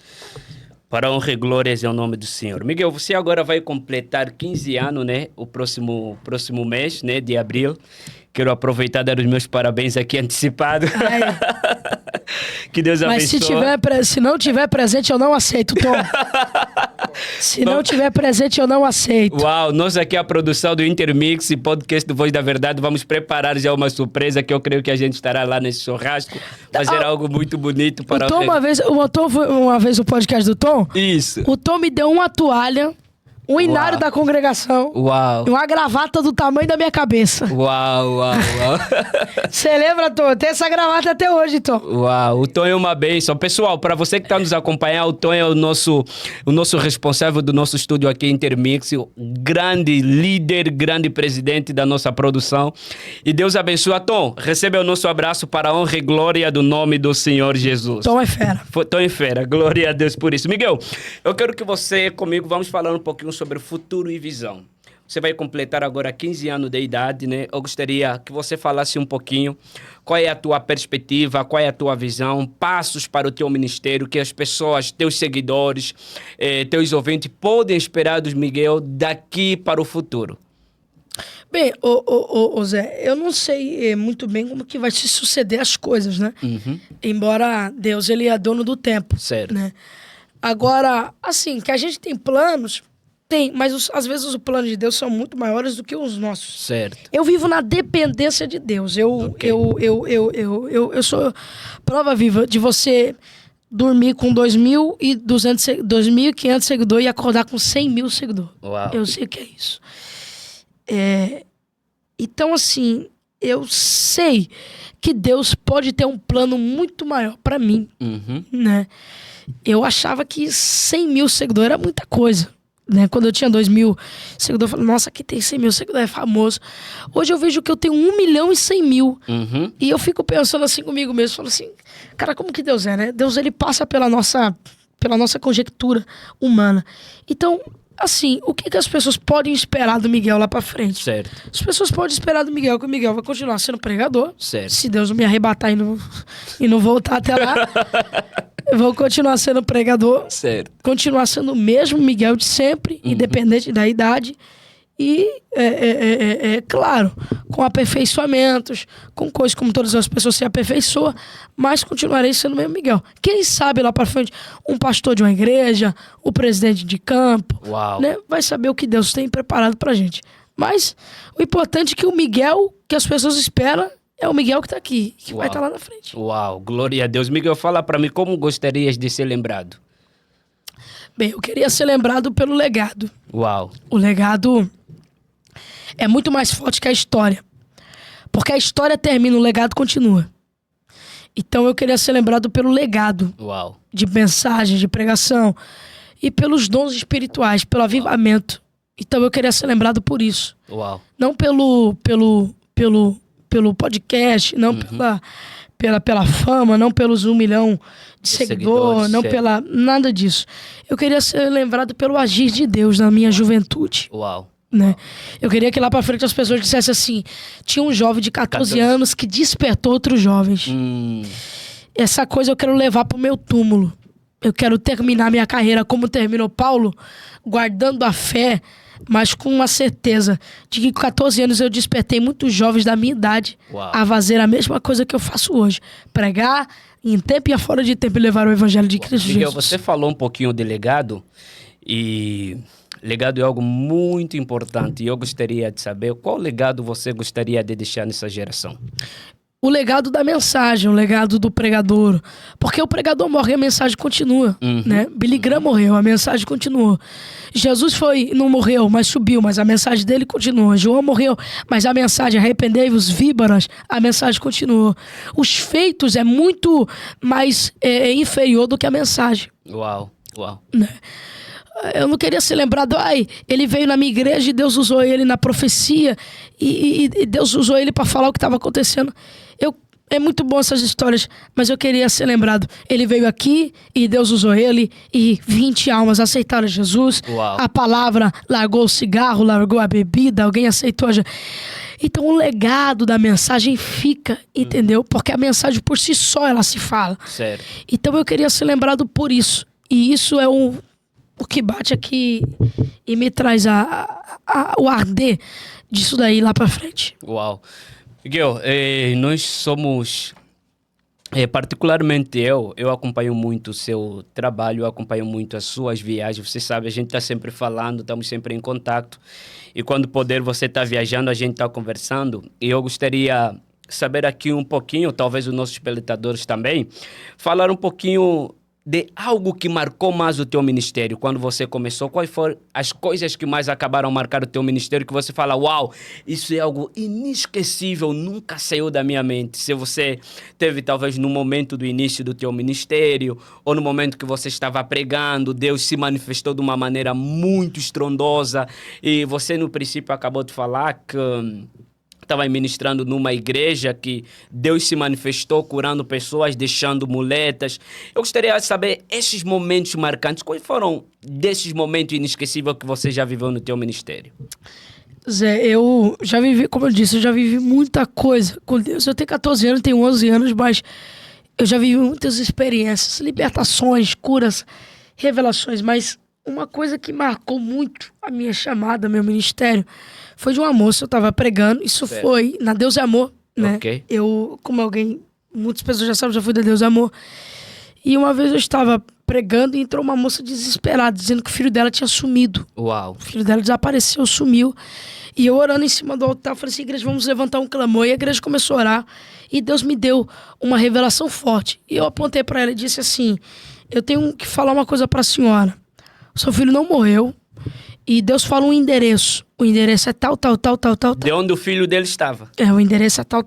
Para a honra e glórias é o nome do Senhor. Miguel, você agora vai completar 15 anos, né? O próximo mês, né? De abril. Quero aproveitar e dar os meus parabéns aqui antecipados. Que Deus abençoe. Mas se não tiver presente, eu não aceito, Tom. Se não tiver presente, eu não aceito. Uau, nós aqui, a produção do Intermix e podcast do Voz da Verdade, vamos preparar já uma surpresa que eu creio que a gente estará lá nesse churrasco. Fazer algo muito bonito para... O Tom, uma vez no podcast do Tom... Isso. O Tom me deu uma toalha... Um inário da congregação. Uau. E uma gravata do tamanho da minha cabeça. Uau. Você lembra, Tom? Tem essa gravata até hoje, Tom. Uau, o Tom é uma bênção. Pessoal, para você que está nos acompanhando, o Tom é o nosso responsável do nosso estúdio aqui Intermix, o grande líder, grande presidente da nossa produção. E Deus abençoe. Tom, receba o nosso abraço para a honra e glória do nome do Senhor Jesus. Tom é fera. Tom é fera. Glória a Deus por isso. Miguel, eu quero que você, comigo, vamos falar um pouquinho sobre futuro e visão. Você vai completar agora 15 anos de idade, né? Eu gostaria que você falasse um pouquinho qual é a tua perspectiva, qual é a tua visão, passos para o teu ministério, que as pessoas, teus seguidores, teus ouvintes podem esperar dos Miguel daqui para o futuro. Bem, Zé, eu não sei muito bem como que vai se suceder as coisas, né? Embora Deus, ele é dono do tempo. Certo. Né? Agora, assim, que a gente tem planos... Tem, mas às vezes os planos de Deus são muito maiores do que os nossos. Certo. Eu vivo na dependência de Deus. Eu sou prova viva de você dormir com 2.500 seguidores e acordar com 100 mil seguidores. Uau. Eu sei o que é isso. Então, assim, eu sei que Deus pode ter um plano muito maior pra mim, né? Eu achava que 100 mil seguidores era muita coisa, né? Quando eu tinha 2.000 seguidores, eu falei, nossa, aqui tem 100 mil seguidores, é famoso. Hoje eu vejo que eu tenho 1.100.000. E eu fico pensando assim comigo mesmo, falo assim, cara, como que Deus é, né? Deus, ele passa pela nossa conjectura humana. Então, assim, o que as pessoas podem esperar do Miguel lá pra frente? Certo. As pessoas podem esperar do Miguel que o Miguel vai continuar sendo pregador. Certo. Se Deus não me arrebatar e não voltar até lá, eu vou continuar sendo pregador. Certo. Continuar sendo o mesmo Miguel de sempre, independente da idade. E, claro, com aperfeiçoamentos, com coisas como todas as pessoas se aperfeiçoam, mas continuarei sendo o mesmo Miguel. Quem sabe lá pra frente, um pastor de uma igreja, o presidente de campo, né, vai saber o que Deus tem preparado pra gente. Mas o importante é que o Miguel que as pessoas esperam é o Miguel que tá aqui, que vai estar lá na frente. Uau, glória a Deus. Miguel, fala pra mim como gostarias de ser lembrado. Bem, eu queria ser lembrado pelo legado. Uau. O legado é muito mais forte que a história. Porque a história termina, o legado continua. Então eu queria ser lembrado pelo legado. Uau. De mensagem, de pregação. E pelos dons espirituais, pelo avivamento. Então eu queria ser lembrado por isso. Uau. Não pelo podcast, não pela fama, não pelos 1 milhão de seguidores, não pela nada disso. Eu queria ser lembrado pelo agir de Deus na minha juventude. Uau. Né? Eu queria que lá pra frente as pessoas dissessem assim, tinha um jovem de 14 anos que despertou outros jovens. Essa coisa eu quero levar pro meu túmulo. Eu quero terminar minha carreira como terminou Paulo, guardando a fé, mas com uma certeza de que com 14 anos eu despertei muitos jovens da minha idade a fazer a mesma coisa que eu faço hoje. Pregar em tempo e fora de tempo e levar o evangelho de Cristo Miguel, Jesus. você falou um pouquinho de legado e legado é algo muito importante e eu gostaria de saber qual legado você gostaria de deixar nessa geração. O legado da mensagem, o legado do pregador. Porque o pregador morre e a mensagem continua. Né? Billy Graham morreu, a mensagem continuou. Jesus não morreu, mas subiu, mas a mensagem dele continuou. João morreu, mas a mensagem, arrependei-vos, víboras, a mensagem continuou. Os feitos é muito mais inferior do que a mensagem. Uau. Né? Eu não queria ser lembrado, ele veio na minha igreja e Deus usou ele na profecia e Deus usou ele para falar o que estava acontecendo. É muito bom essas histórias, mas eu queria ser lembrado. Ele veio aqui e Deus usou ele e 20 almas aceitaram Jesus. Uau. A palavra, largou o cigarro, largou a bebida, alguém aceitou a... Então o legado da mensagem fica, entendeu? Porque a mensagem por si só ela se fala. Certo. Então eu queria ser lembrado por isso. E isso é o que bate aqui e me traz o arder disso daí lá pra frente. Uau. Miguel, nós somos, particularmente eu acompanho muito o seu trabalho, eu acompanho muito as suas viagens. Você sabe, a gente está sempre falando, estamos sempre em contato. E quando puder, você está viajando, a gente está conversando. E eu gostaria de saber aqui um pouquinho, talvez os nossos espectadores também, falar um pouquinho de algo que marcou mais o teu ministério quando você começou. Quais foram as coisas que mais acabaram marcando o teu ministério que você fala, uau, isso é algo inesquecível, nunca saiu da minha mente. Se você teve talvez no momento do início do teu ministério ou no momento que você estava pregando, Deus se manifestou de uma maneira muito estrondosa e você no princípio acabou de falar que estava ministrando numa igreja que Deus se manifestou curando pessoas, deixando muletas. Eu gostaria de saber esses momentos marcantes. Quais foram desses momentos inesquecíveis que você já viveu no teu ministério? Zé, eu já vivi, como eu disse, eu já vivi muita coisa com Deus. Eu tenho 14 anos, tenho 11 anos, mas eu já vivi muitas experiências, libertações, curas, revelações. Mas uma coisa que marcou muito a minha chamada, meu ministério, foi de uma moça, eu estava pregando, isso certo. Foi na Deus é Amor, né? Eu, como muitas pessoas já sabem, já fui da Deus é Amor. E uma vez eu estava pregando e entrou uma moça desesperada, dizendo que o filho dela tinha sumido. Uau. O filho dela desapareceu, sumiu. E eu orando em cima do altar, falei assim, igreja, vamos levantar um clamor. E a igreja começou a orar. E Deus me deu uma revelação forte. E eu apontei para ela e disse assim, eu tenho que falar uma coisa para a senhora. O seu filho não morreu. E Deus fala um endereço. O endereço é tal. De onde o filho dele estava. O endereço é tal.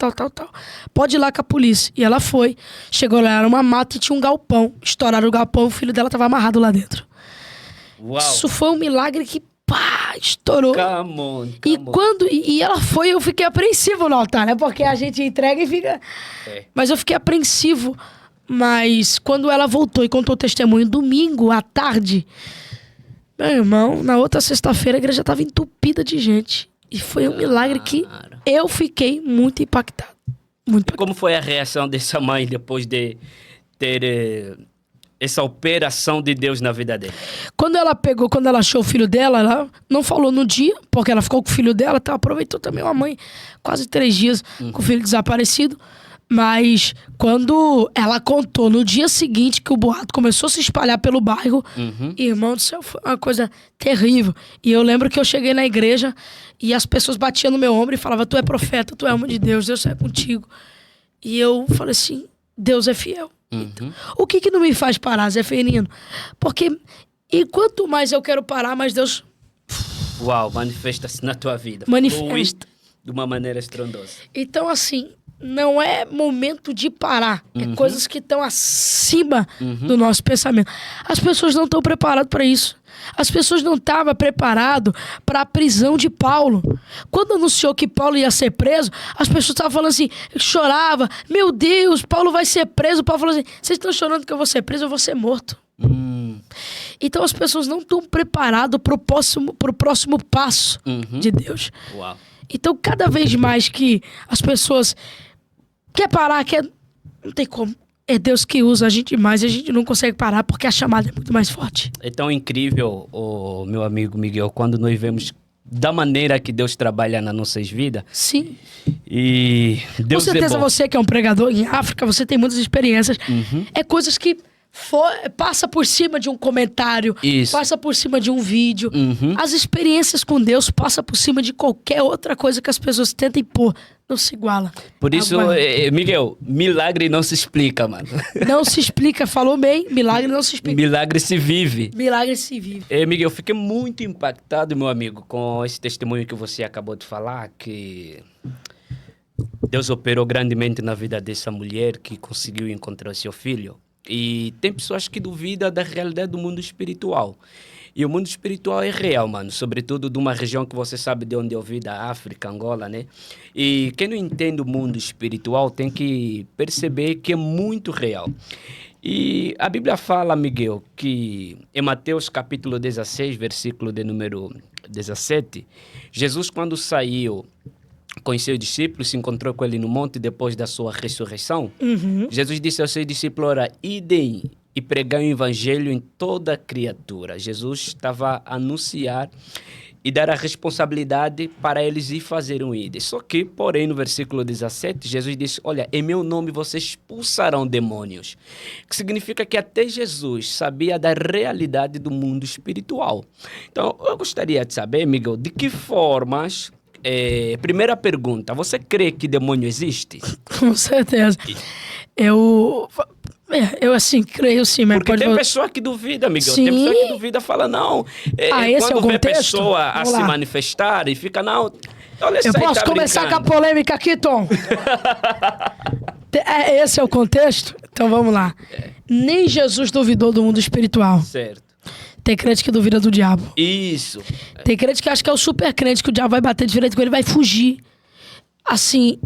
Pode ir lá com a polícia. E ela foi. Chegou lá, era uma mata e tinha um galpão. Estouraram o galpão, o filho dela estava amarrado lá dentro. Uau. Isso foi um milagre que, estourou. Come on. E ela foi, eu fiquei apreensivo no altar, né? Porque a gente entrega e fica... Mas eu fiquei apreensivo. Mas quando ela voltou e contou o testemunho, domingo à tarde... Meu irmão, na outra sexta-feira a igreja estava entupida de gente. E foi um milagre que eu fiquei muito impactado. Muito impactado. Como foi a reação dessa mãe depois de ter essa operação de Deus na vida dele? Quando ela achou o filho dela, ela não falou no dia, porque ela ficou com o filho dela, então aproveitou também uma mãe quase 3 dias com o filho desaparecido. Mas quando ela contou no dia seguinte que o boato começou a se espalhar pelo bairro, irmão do céu, foi uma coisa terrível. E eu lembro que eu cheguei na igreja e as pessoas batiam no meu ombro e falavam, tu é profeta, tu é homem de Deus é contigo. E eu falei assim, Deus é fiel. Então, o que não me faz parar, Zeferino? Porque e quanto mais eu quero parar, mais Deus... Uau, manifesta-se na tua vida. Manifesta. De uma maneira estrondosa. Então, assim... Não é momento de parar. É coisas que estão acima do nosso pensamento. As pessoas não estão preparadas para isso. As pessoas não estavam preparadas para a prisão de Paulo. Quando anunciou que Paulo ia ser preso, as pessoas estavam falando assim, chorava. Meu Deus, Paulo vai ser preso. Paulo falou assim, vocês estão chorando que eu vou ser preso, eu vou ser morto. Então as pessoas não estão preparadas para o próximo passo de Deus. Uau. Então cada vez mais que as pessoas... Quer parar, não tem como. É Deus que usa a gente mais e a gente não consegue parar porque a chamada é muito mais forte. É tão incrível, meu amigo Miguel, quando nós vemos da maneira que Deus trabalha nas nossas vidas. Sim. E Deus com certeza você que é um pregador em África, você tem muitas experiências. É coisas que passa por cima de um comentário, passa por cima de um vídeo. As experiências com Deus passam por cima de qualquer outra coisa que as pessoas tentem pôr. Não se iguala. Por isso, Miguel, milagre não se explica, mano. Não se explica, falou bem, milagre não se explica. Milagre se vive. Milagre se vive. Miguel, fiquei muito impactado, meu amigo, com esse testemunho que você acabou de falar, que Deus operou grandemente na vida dessa mulher que conseguiu encontrar o seu filho. E tem pessoas que duvidam da realidade do mundo espiritual. E o mundo espiritual é real, mano. Sobretudo de uma região que você sabe de onde eu vim, da África, Angola, né? E quem não entende o mundo espiritual tem que perceber que é muito real. E a Bíblia fala, Miguel, que em Mateus capítulo 16, versículo de número 17, Jesus, quando saiu com os seus discípulos, se encontrou com ele no monte depois da sua ressurreição. Jesus disse aos seus discípulos, ora, idem e pregar o evangelho em toda criatura. Jesus estava a anunciar e dar a responsabilidade para eles ir fazer um ide. Só que, porém, no versículo 17, Jesus disse, olha, em meu nome vocês expulsarão demônios. Que significa que até Jesus sabia da realidade do mundo espiritual. Então, eu gostaria de saber, Miguel, de que formas... primeira pergunta, você crê que demônio existe? Com certeza. Eu assim, creio sim, mas porque tem pessoa que duvida, Miguel. Sim. Tem pessoa que duvida, fala, não. Esse quando é o vê contexto? pessoa a se manifestar e fica, não. Olha, eu posso tá começar brincando. com a polêmica aqui, Tom? Esse é o contexto? Então vamos lá. Nem Jesus duvidou do mundo espiritual. Certo. Tem crente que duvida do diabo. Isso. Tem crente que acha que é o super crente, que o diabo vai bater de frente com ele, vai fugir. Assim,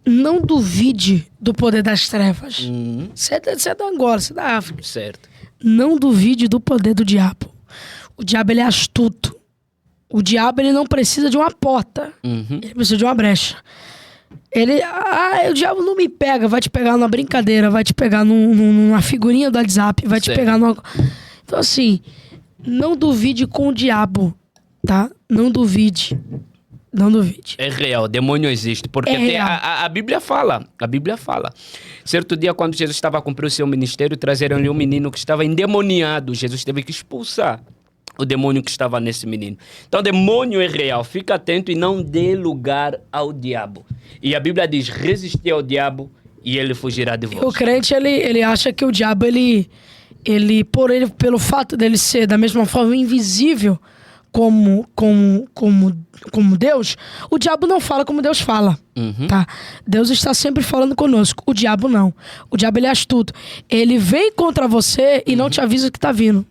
não duvide do poder das trevas. Você é da Angola, você é da África. Certo. Não duvide do poder do diabo. O diabo, ele é astuto. O diabo, ele não precisa de uma porta. Ele precisa de uma brecha. O diabo não me pega, vai te pegar numa brincadeira, vai te pegar numa figurinha do WhatsApp, vai te pegar numa... Então, assim, não duvide com o diabo, tá? Não duvide. Não duvide. É real, demônio existe. Porque a Bíblia fala. A Bíblia fala. Certo dia, quando Jesus estava a cumprir o seu ministério, trazeram-lhe um menino que estava endemoniado. Jesus teve que expulsar o demônio que estava nesse menino. Então, o demônio é real. Fica atento e não dê lugar ao diabo. E a Bíblia diz, resistir ao diabo e ele fugirá de vós. O crente, ele acha que o diabo, pelo fato dele ser da mesma forma invisível como Deus, o diabo não fala como Deus fala, tá? Deus está sempre falando conosco, o diabo não. O diabo, ele é astuto. Ele vem contra você e não te avisa que tá vindo.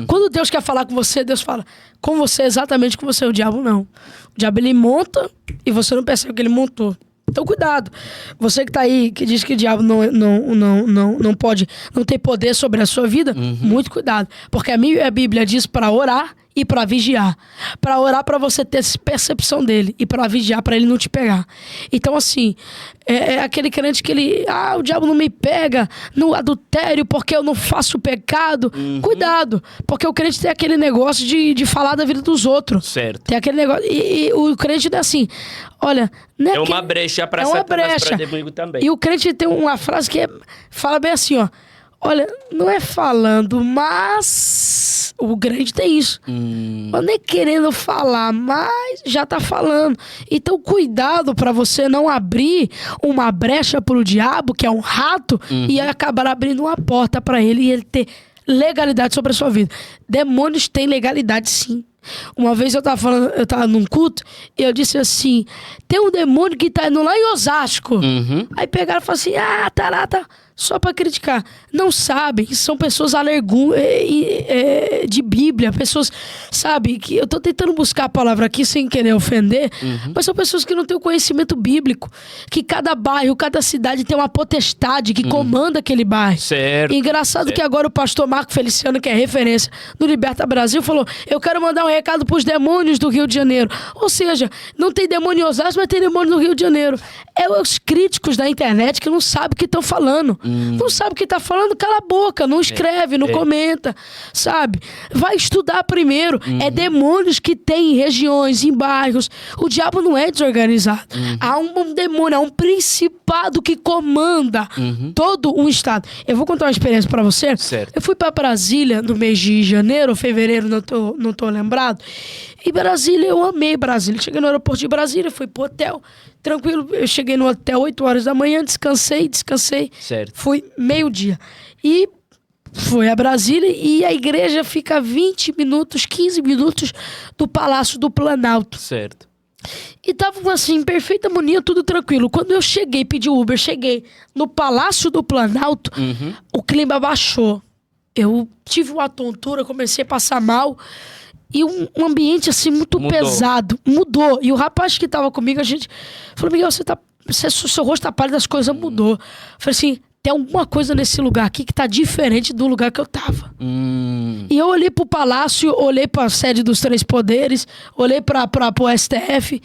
Quando Deus quer falar com você, Deus fala com você exatamente com você. O diabo não. O diabo, ele monta e você não percebe que ele montou. Então, cuidado. Você que tá aí, que diz que o diabo não pode, não tem poder sobre a sua vida, muito cuidado. Porque a Bíblia diz para orar e para vigiar. Para orar, para você ter percepção dele. E para vigiar, para ele não te pegar. Então, assim, é aquele crente que o diabo não me pega no adultério porque eu não faço pecado. Cuidado, porque o crente tem aquele negócio de falar da vida dos outros. Certo. Tem aquele negócio. E o crente é assim, olha... Não é uma brecha para Satanás, para demônio também. E o crente tem uma frase que fala bem assim, ó. Olha, não é falando, mas... O crente tem isso. Não é querendo falar, mas já tá falando. Então, cuidado para você não abrir uma brecha pro diabo, que é um rato, e acabar abrindo uma porta para ele e ele ter legalidade sobre a sua vida. Demônios têm legalidade, sim. Uma vez eu tava num culto e eu disse assim, tem um demônio que tá indo lá em Osasco. Aí pegaram e falaram assim, tá só pra criticar. Não sabem, são pessoas de Bíblia, pessoas, sabe, que eu tô tentando buscar a palavra aqui sem querer ofender, mas são pessoas que não têm o conhecimento bíblico, que cada bairro, cada cidade tem uma potestade que comanda aquele bairro. Certo. E engraçado que agora o pastor Marco Feliciano, que é referência no Liberta Brasil, falou, eu quero mandar um recado pros demônios do Rio de Janeiro. Ou seja, não tem demônio em Osasco, mas tem demônio no Rio de Janeiro. É os críticos da internet que não sabem o que estão falando. Não sabe o que tá falando, cala a boca, não escreve, não comenta, sabe? Vai estudar primeiro. É demônios que tem em regiões, em bairros. O diabo não é desorganizado. Há um demônio, há um principado que comanda todo um estado. Eu vou contar uma experiência pra você. Certo. Eu fui pra Brasília no mês de janeiro ou fevereiro, não tô lembrado. E Brasília, eu amei Brasília. Cheguei no aeroporto de Brasília, fui pro hotel, tranquilo. Eu cheguei no hotel 8 horas da manhã, descansei. Certo. Fui meio-dia. E fui a Brasília e a igreja fica a 20 minutos, 15 minutos do Palácio do Planalto. Certo. E tava assim, em perfeita harmonia, tudo tranquilo. Quando eu cheguei, pedi Uber, cheguei no Palácio do Planalto, o clima baixou. Eu tive uma tontura, comecei a passar mal. E um ambiente assim muito pesado. Mudou. E o rapaz que tava comigo, a gente falou, Miguel, seu rosto tá pálido, as coisas mudou. Eu falei assim, tem alguma coisa nesse lugar aqui que tá diferente do lugar que eu tava. E eu olhei pro palácio, olhei pra sede dos Três Poderes, olhei pro STF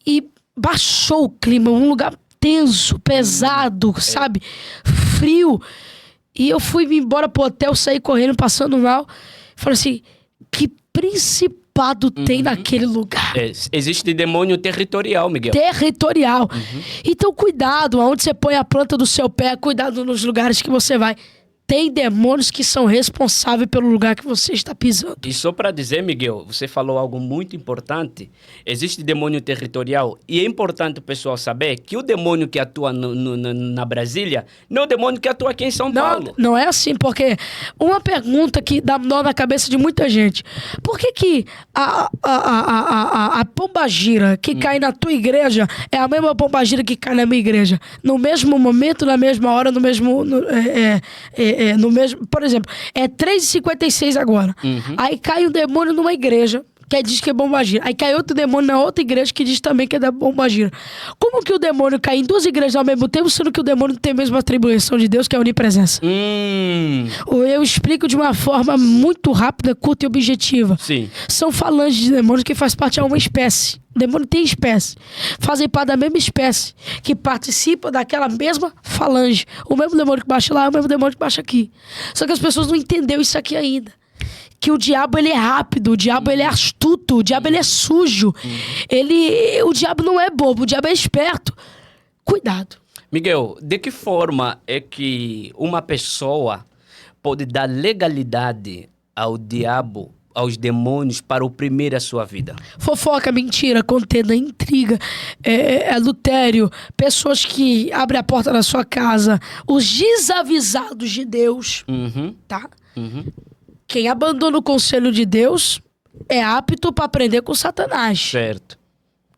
e baixou o clima, um lugar tenso, pesado, sabe? Frio. E eu fui embora pro hotel, saí correndo, passando mal. Falei assim, que principado tem naquele lugar. Existe demônio territorial, Miguel. Territorial. Então, cuidado aonde você põe a planta do seu pé, cuidado nos lugares que você vai. Tem demônios que são responsáveis pelo lugar que você está pisando. E só para dizer, Miguel, você falou algo muito importante. Existe demônio territorial. E é importante o pessoal saber que o demônio que atua na Brasília não é o demônio que atua aqui em São Paulo. Não é assim, porque uma pergunta que dá nó na cabeça de muita gente. Por que a pombagira que cai na tua igreja é a mesma pombagira que cai na minha igreja? No mesmo momento, na mesma hora, no mesmo... por exemplo, é 3h56 agora. Aí cai um demônio numa igreja que diz que é pombagira. Aí cai outro demônio na outra igreja que diz também que é da pombagira. Como que o demônio cai em duas igrejas ao mesmo tempo, sendo que o demônio tem a mesma atribuição de Deus, que é a onipresença? Eu explico de uma forma muito rápida, curta e objetiva. Sim. São falanges de demônios que faz parte de uma espécie. O demônio tem espécie. Fazem parte da mesma espécie, que participa daquela mesma falange. O mesmo demônio que baixa lá é o mesmo demônio que baixa aqui. Só que as pessoas não entenderam isso aqui ainda. que o diabo ele é rápido, o diabo ele é astuto, o diabo ele é sujo. O diabo não é bobo, o diabo é esperto. Cuidado. Miguel, de que forma é que uma pessoa pode dar legalidade ao diabo, aos demônios, para oprimir a sua vida? Fofoca, mentira, contenda, intriga, adultério, pessoas que abrem a porta da sua casa, os desavisados de Deus, tá? Quem abandona o conselho de Deus é apto para aprender com Satanás. Certo.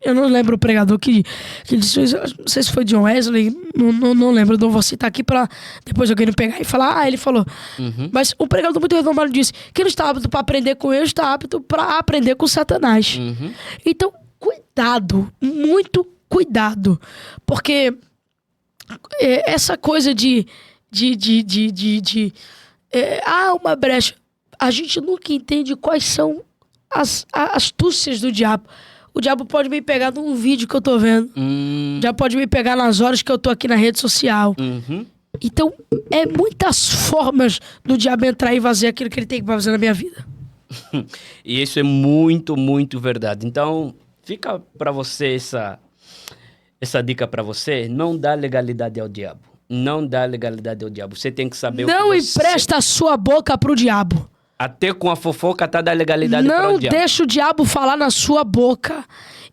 Eu não lembro o pregador que disse, não sei se foi John Wesley, não lembro, não vou citar aqui pra depois alguém não pegar e falar, ele falou. Mas um pregador muito renomado disse que ele está apto para aprender com ele, está apto para aprender com Satanás. Então, cuidado, muito cuidado, porque essa coisa uma brecha, a gente nunca entende quais são as astúcias do diabo. O diabo pode me pegar num vídeo que eu tô vendo. Já pode me pegar nas horas que eu tô aqui na rede social. Então, muitas formas do diabo entrar e fazer aquilo que ele tem que fazer na minha vida. E isso é muito, muito verdade. Então, fica para você essa dica para você. Não dá legalidade ao diabo. Não dá legalidade ao diabo. Você tem que saber não o que você... empresta a sua boca pro diabo. Até com a fofoca tá da legalidade para o diabo. Não deixa o diabo falar na sua boca,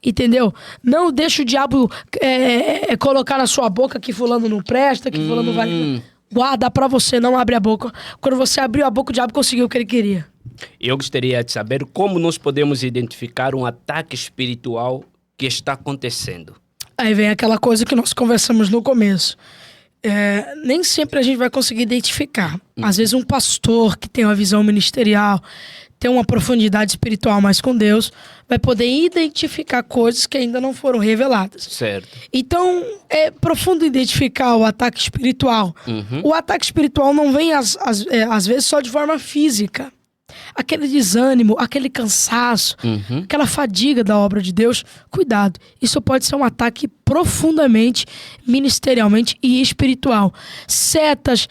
entendeu? Não deixa o diabo colocar na sua boca que fulano não presta, que fulano não vale. Guarda pra você, não abre a boca. Quando você abriu a boca, o diabo conseguiu o que ele queria. Eu gostaria de saber como nós podemos identificar um ataque espiritual que está acontecendo. Aí vem aquela coisa que nós conversamos no começo. Nem sempre a gente vai conseguir identificar. Às vezes um pastor que tem uma visão ministerial, tem uma profundidade espiritual mais com Deus, vai poder identificar coisas que ainda não foram reveladas. Certo. Então, é profundo identificar o ataque espiritual. O ataque espiritual não vem, às vezes, só de forma física. Aquele desânimo, aquele cansaço, aquela fadiga da obra de Deus, cuidado. Isso pode ser um ataque profundamente, ministerialmente e espiritual. Setas,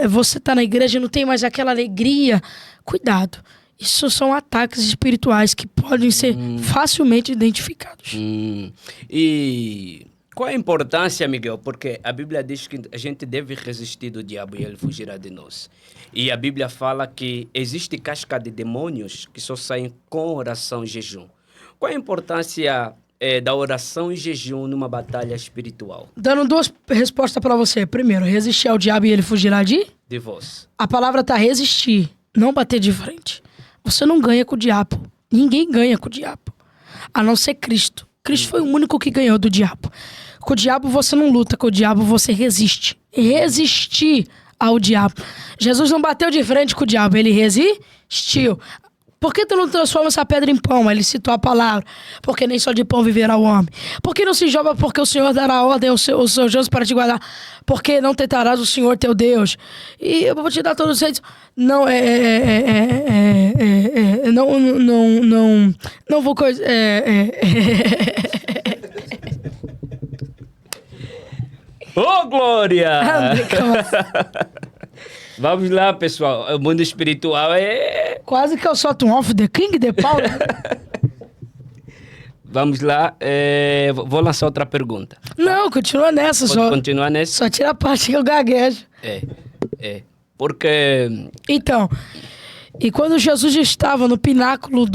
você está na igreja e não tem mais aquela alegria, cuidado. Isso são ataques espirituais que podem ser facilmente identificados. E qual a importância, Miguel? Porque a Bíblia diz que a gente deve resistir do diabo e ele fugirá de nós. E a Bíblia fala que existe casca de demônios que só saem com oração e jejum. Qual a importância da oração e jejum numa batalha espiritual? Dando duas respostas para você. Primeiro, resistir ao diabo e ele fugirá de vós. A palavra tá resistir, não bater de frente. Você não ganha com o diabo. Ninguém ganha com o diabo. A não ser Cristo. Cristo foi o único que ganhou do diabo. Com o diabo você não luta, com o diabo você resiste. Resistir ao diabo. Jesus não bateu de frente com o diabo, ele resistiu. Por que tu não transforma essa pedra em pão? Ele citou a palavra. Porque nem só de pão viverá o homem. Por que não se joga? Porque o Senhor dará ordem aos seus anjos para te guardar. Porque não tentarás o Senhor teu Deus. E eu vou te dar todos os reinos. Não, não vou coisa. Ô, Glória! Vamos lá, pessoal. O mundo espiritual é... Quase que eu solto um off the king, the power. Vamos lá. Vou lançar outra pergunta. Não, continua nessa. Pode continuar nessa? Só tira a parte que eu gaguejo. Porque... Então, e quando Jesus estava no pináculo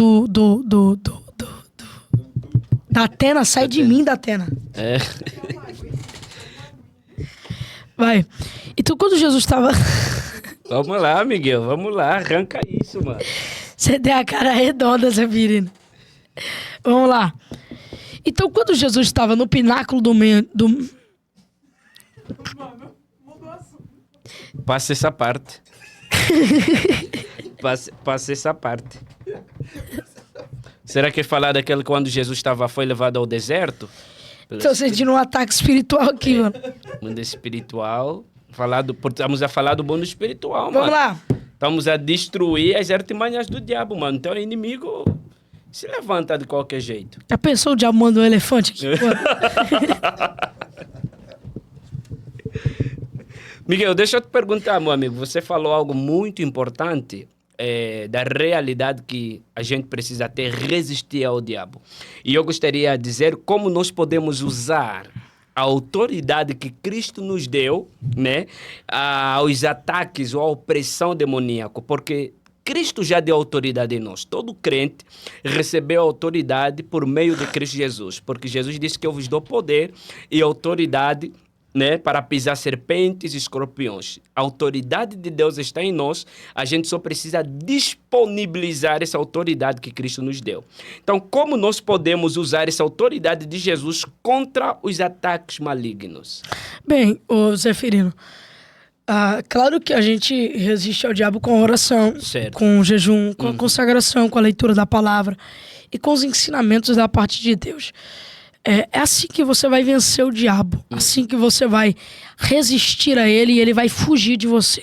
da Atena, sai de mim da Atena. Vai. Então, quando Jesus estava... Vamos lá, Miguel. Vamos lá. Arranca isso, mano. Você tem a cara redonda, Zefirino. Vamos lá. Então, quando Jesus estava no pináculo do... Passa essa parte. Passa essa parte. Será que é falar daquele quando Jesus foi levado ao deserto? Estou sentindo um ataque espiritual aqui, mano. Mundo espiritual. Estamos a falar do mundo espiritual, mano. Vamos lá. Estamos a destruir as artimanhas do diabo, mano. Então o inimigo se levanta de qualquer jeito. Já pensou o diabo manda um elefante aqui? Miguel, deixa eu te perguntar, meu amigo. Você falou algo muito importante da realidade que a gente precisa ter, resistir ao diabo. E eu gostaria de dizer como nós podemos usar a autoridade que Cristo nos deu, né, aos ataques ou à opressão demoníaca, porque Cristo já deu autoridade em nós. Todo crente recebeu autoridade por meio de Cristo Jesus, porque Jesus disse que eu vos dou poder e autoridade, né, para pisar serpentes e escorpiões. A autoridade de Deus está em nós, a gente só precisa disponibilizar essa autoridade que Cristo nos deu. Então, como nós podemos usar essa autoridade de Jesus contra os ataques malignos? Bem, ô Zeferino, claro que a gente resiste ao diabo com a oração, certo, com o jejum, com a consagração, com a leitura da palavra e com os ensinamentos da parte de Deus. É assim que você vai vencer o diabo, assim que você vai resistir a ele e ele vai fugir de você.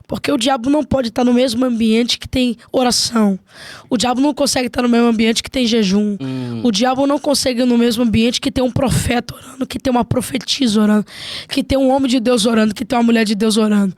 Porque o diabo não pode estar no mesmo ambiente que tem oração. O diabo não consegue estar no mesmo ambiente que tem jejum. O diabo não consegue ir no mesmo ambiente que tem um profeta orando, que tem uma profetisa orando, que tem um homem de Deus orando, que tem uma mulher de Deus orando.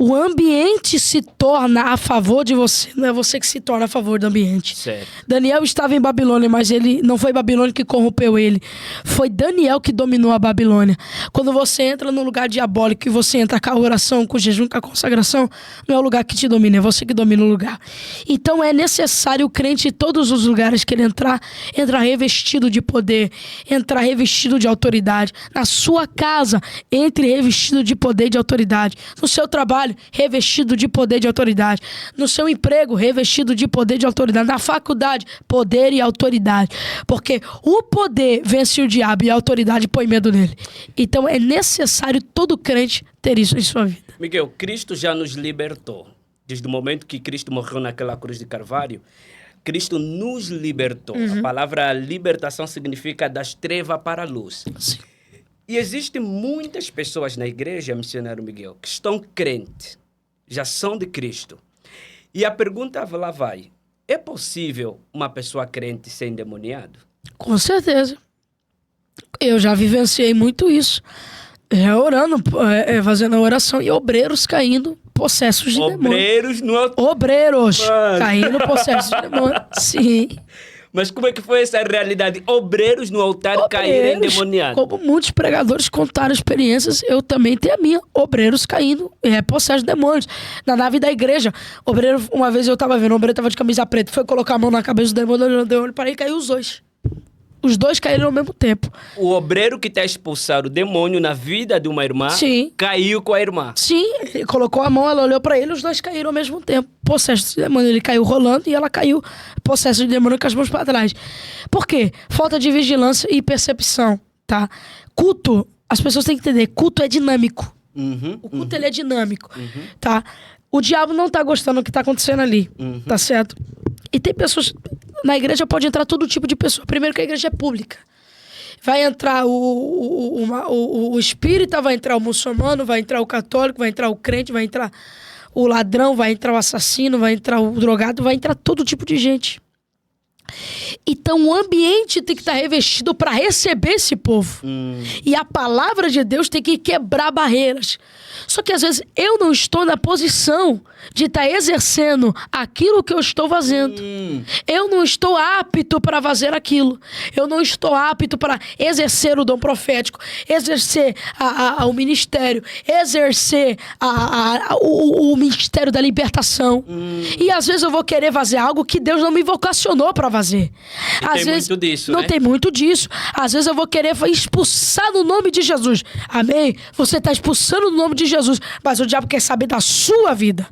O ambiente se torna a favor de você, não é você que se torna a favor do ambiente. certo. Daniel estava em Babilônia, mas ele não foi Babilônia que corrompeu ele. Foi Daniel que dominou a Babilônia. Quando você entra no lugar diabólico e você entra com a oração, com o jejum, com a consagração, não é o lugar que te domina, é você que domina o lugar. Então é necessário o crente em todos os lugares que ele entrar revestido de poder, entrar revestido de autoridade. Na sua casa, entre revestido de poder e de autoridade. No seu trabalho, revestido de poder e de autoridade. No seu emprego, revestido de poder e de autoridade. Na faculdade, poder e autoridade. Porque o poder vence o diabo e a autoridade põe medo nele. Então é necessário todo crente ter isso em sua vida. Miguel, Cristo já nos libertou. Desde o momento que Cristo morreu naquela cruz de Carvalho, Cristo nos libertou. A palavra libertação significa das trevas para a luz. Sim. E existem muitas pessoas na igreja, missionário Miguel, que estão crentes, já são de Cristo. E a pergunta lá vai, é possível uma pessoa crente ser endemoniado? Com certeza. Eu já vivenciei muito isso. Orando, fazendo a oração e obreiros caindo possessos de demônio. Obreiros no altar. Obreiros caindo possessos de demônio. Sim. Mas como é que foi essa realidade? Obreiros no altar caírem endemoniados. Como muitos pregadores contaram experiências, eu também tenho a minha. Obreiros caindo, possessos de demônios. Na nave da igreja, obreiro, uma vez eu tava vendo, o obreiro tava de camisa preta, foi colocar a mão na cabeça do demônio, para ele caiu os dois. Os dois caíram ao mesmo tempo. O obreiro que está expulsando o demônio na vida de uma irmã, sim, caiu com a irmã. Sim, ele colocou a mão, ela olhou para ele, os dois caíram ao mesmo tempo. Possesso de demônio, ele caiu rolando e ela caiu possesso de demônio com as mãos para trás. Por quê? Falta de vigilância e percepção, tá? Culto, as pessoas têm que entender, culto é dinâmico. O culto, ele é dinâmico, tá? O diabo não tá gostando do que tá acontecendo ali, tá certo? E tem pessoas... Na igreja pode entrar todo tipo de pessoa. Primeiro que a igreja é pública. Vai entrar o espírita, vai entrar o muçulmano, vai entrar o católico, vai entrar o crente, vai entrar o ladrão, vai entrar o assassino, vai entrar o drogado, vai entrar todo tipo de gente. Então o ambiente tem que estar revestido para receber esse povo. E a palavra de Deus tem que quebrar barreiras. Só que às vezes eu não estou na posição de estar exercendo aquilo que eu estou fazendo. Eu não estou apto para fazer aquilo. Eu não estou apto para exercer o dom profético, exercer o ministério, exercer o ministério da libertação. E às vezes eu vou querer fazer algo que Deus não me vocacionou para fazer. Às vezes, muito disso, não, né? Tem muito disso. Às vezes eu vou querer expulsar no nome de Jesus. Amém? Você está expulsando no nome de Jesus, mas o diabo quer saber da sua vida.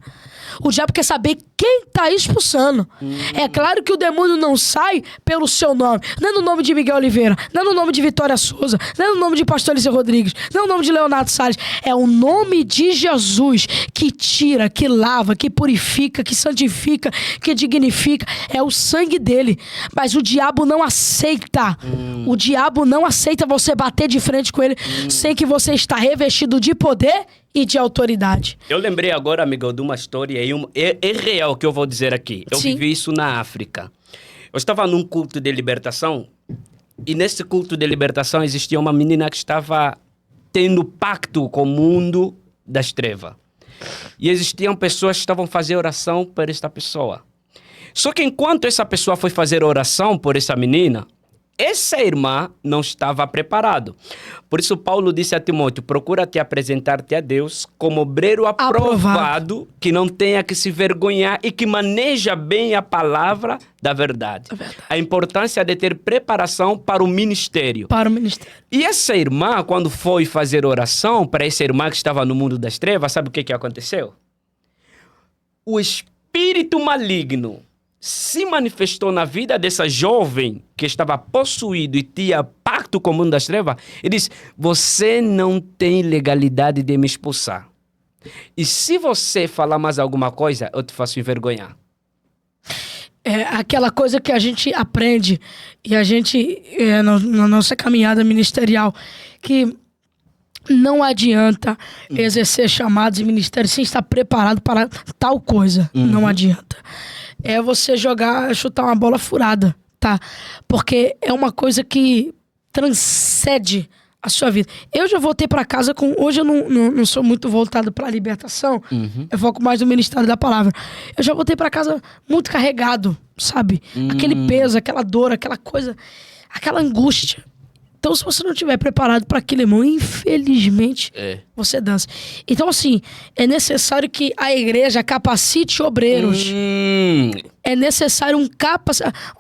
O diabo quer saber quem está expulsando. É claro que o demônio não sai pelo seu nome. Não é no nome de Miguel Oliveira, não é no nome de Vitória Souza, não é no nome de Pastor Eliseu Rodrigues, não é no nome de Leonardo Salles. É o nome de Jesus que tira, que lava, que purifica, que santifica, que dignifica. É o sangue dele. Mas o diabo não aceita. O diabo não aceita você bater de frente com ele sem que você está revestido de poder e de autoridade. Eu lembrei agora, amigo, de uma história é real que eu vou dizer aqui. Eu vivi isso na África. Eu estava num culto de libertação e nesse culto de libertação existia uma menina que estava tendo pacto com o mundo das trevas. E existiam pessoas que estavam fazendo oração por esta pessoa. Só que enquanto essa pessoa foi fazer oração por essa menina, essa irmã não estava preparada. Por isso Paulo disse a Timóteo, procura te apresentar-te a Deus como obreiro aprovado, que não tenha que se vergonhar e que maneja bem a palavra da verdade. A importância de ter preparação para o ministério. Para o ministério. E essa irmã, quando foi fazer oração para essa irmã que estava no mundo das trevas, sabe o que aconteceu? O espírito maligno se manifestou na vida dessa jovem que estava possuído e tinha pacto com o mundo das trevas. Ele disse, você não tem legalidade de me expulsar. E se você falar mais alguma coisa, eu te faço envergonhar. É aquela coisa que a gente aprende e a gente, na nossa caminhada ministerial, que não adianta exercer chamados e ministérios sem estar preparado para tal coisa. Não adianta. É você chutar uma bola furada, tá? Porque é uma coisa que transcende a sua vida. Eu já voltei para casa com... Hoje eu não sou muito voltado para a libertação. Eu foco mais no ministério da palavra. Eu já voltei para casa muito carregado, sabe? Aquele peso, aquela dor, aquela coisa, aquela angústia. Então, se você não estiver preparado para aquilo, irmão, infelizmente, você dança. Então, assim, é necessário que a igreja capacite obreiros. É necessário uma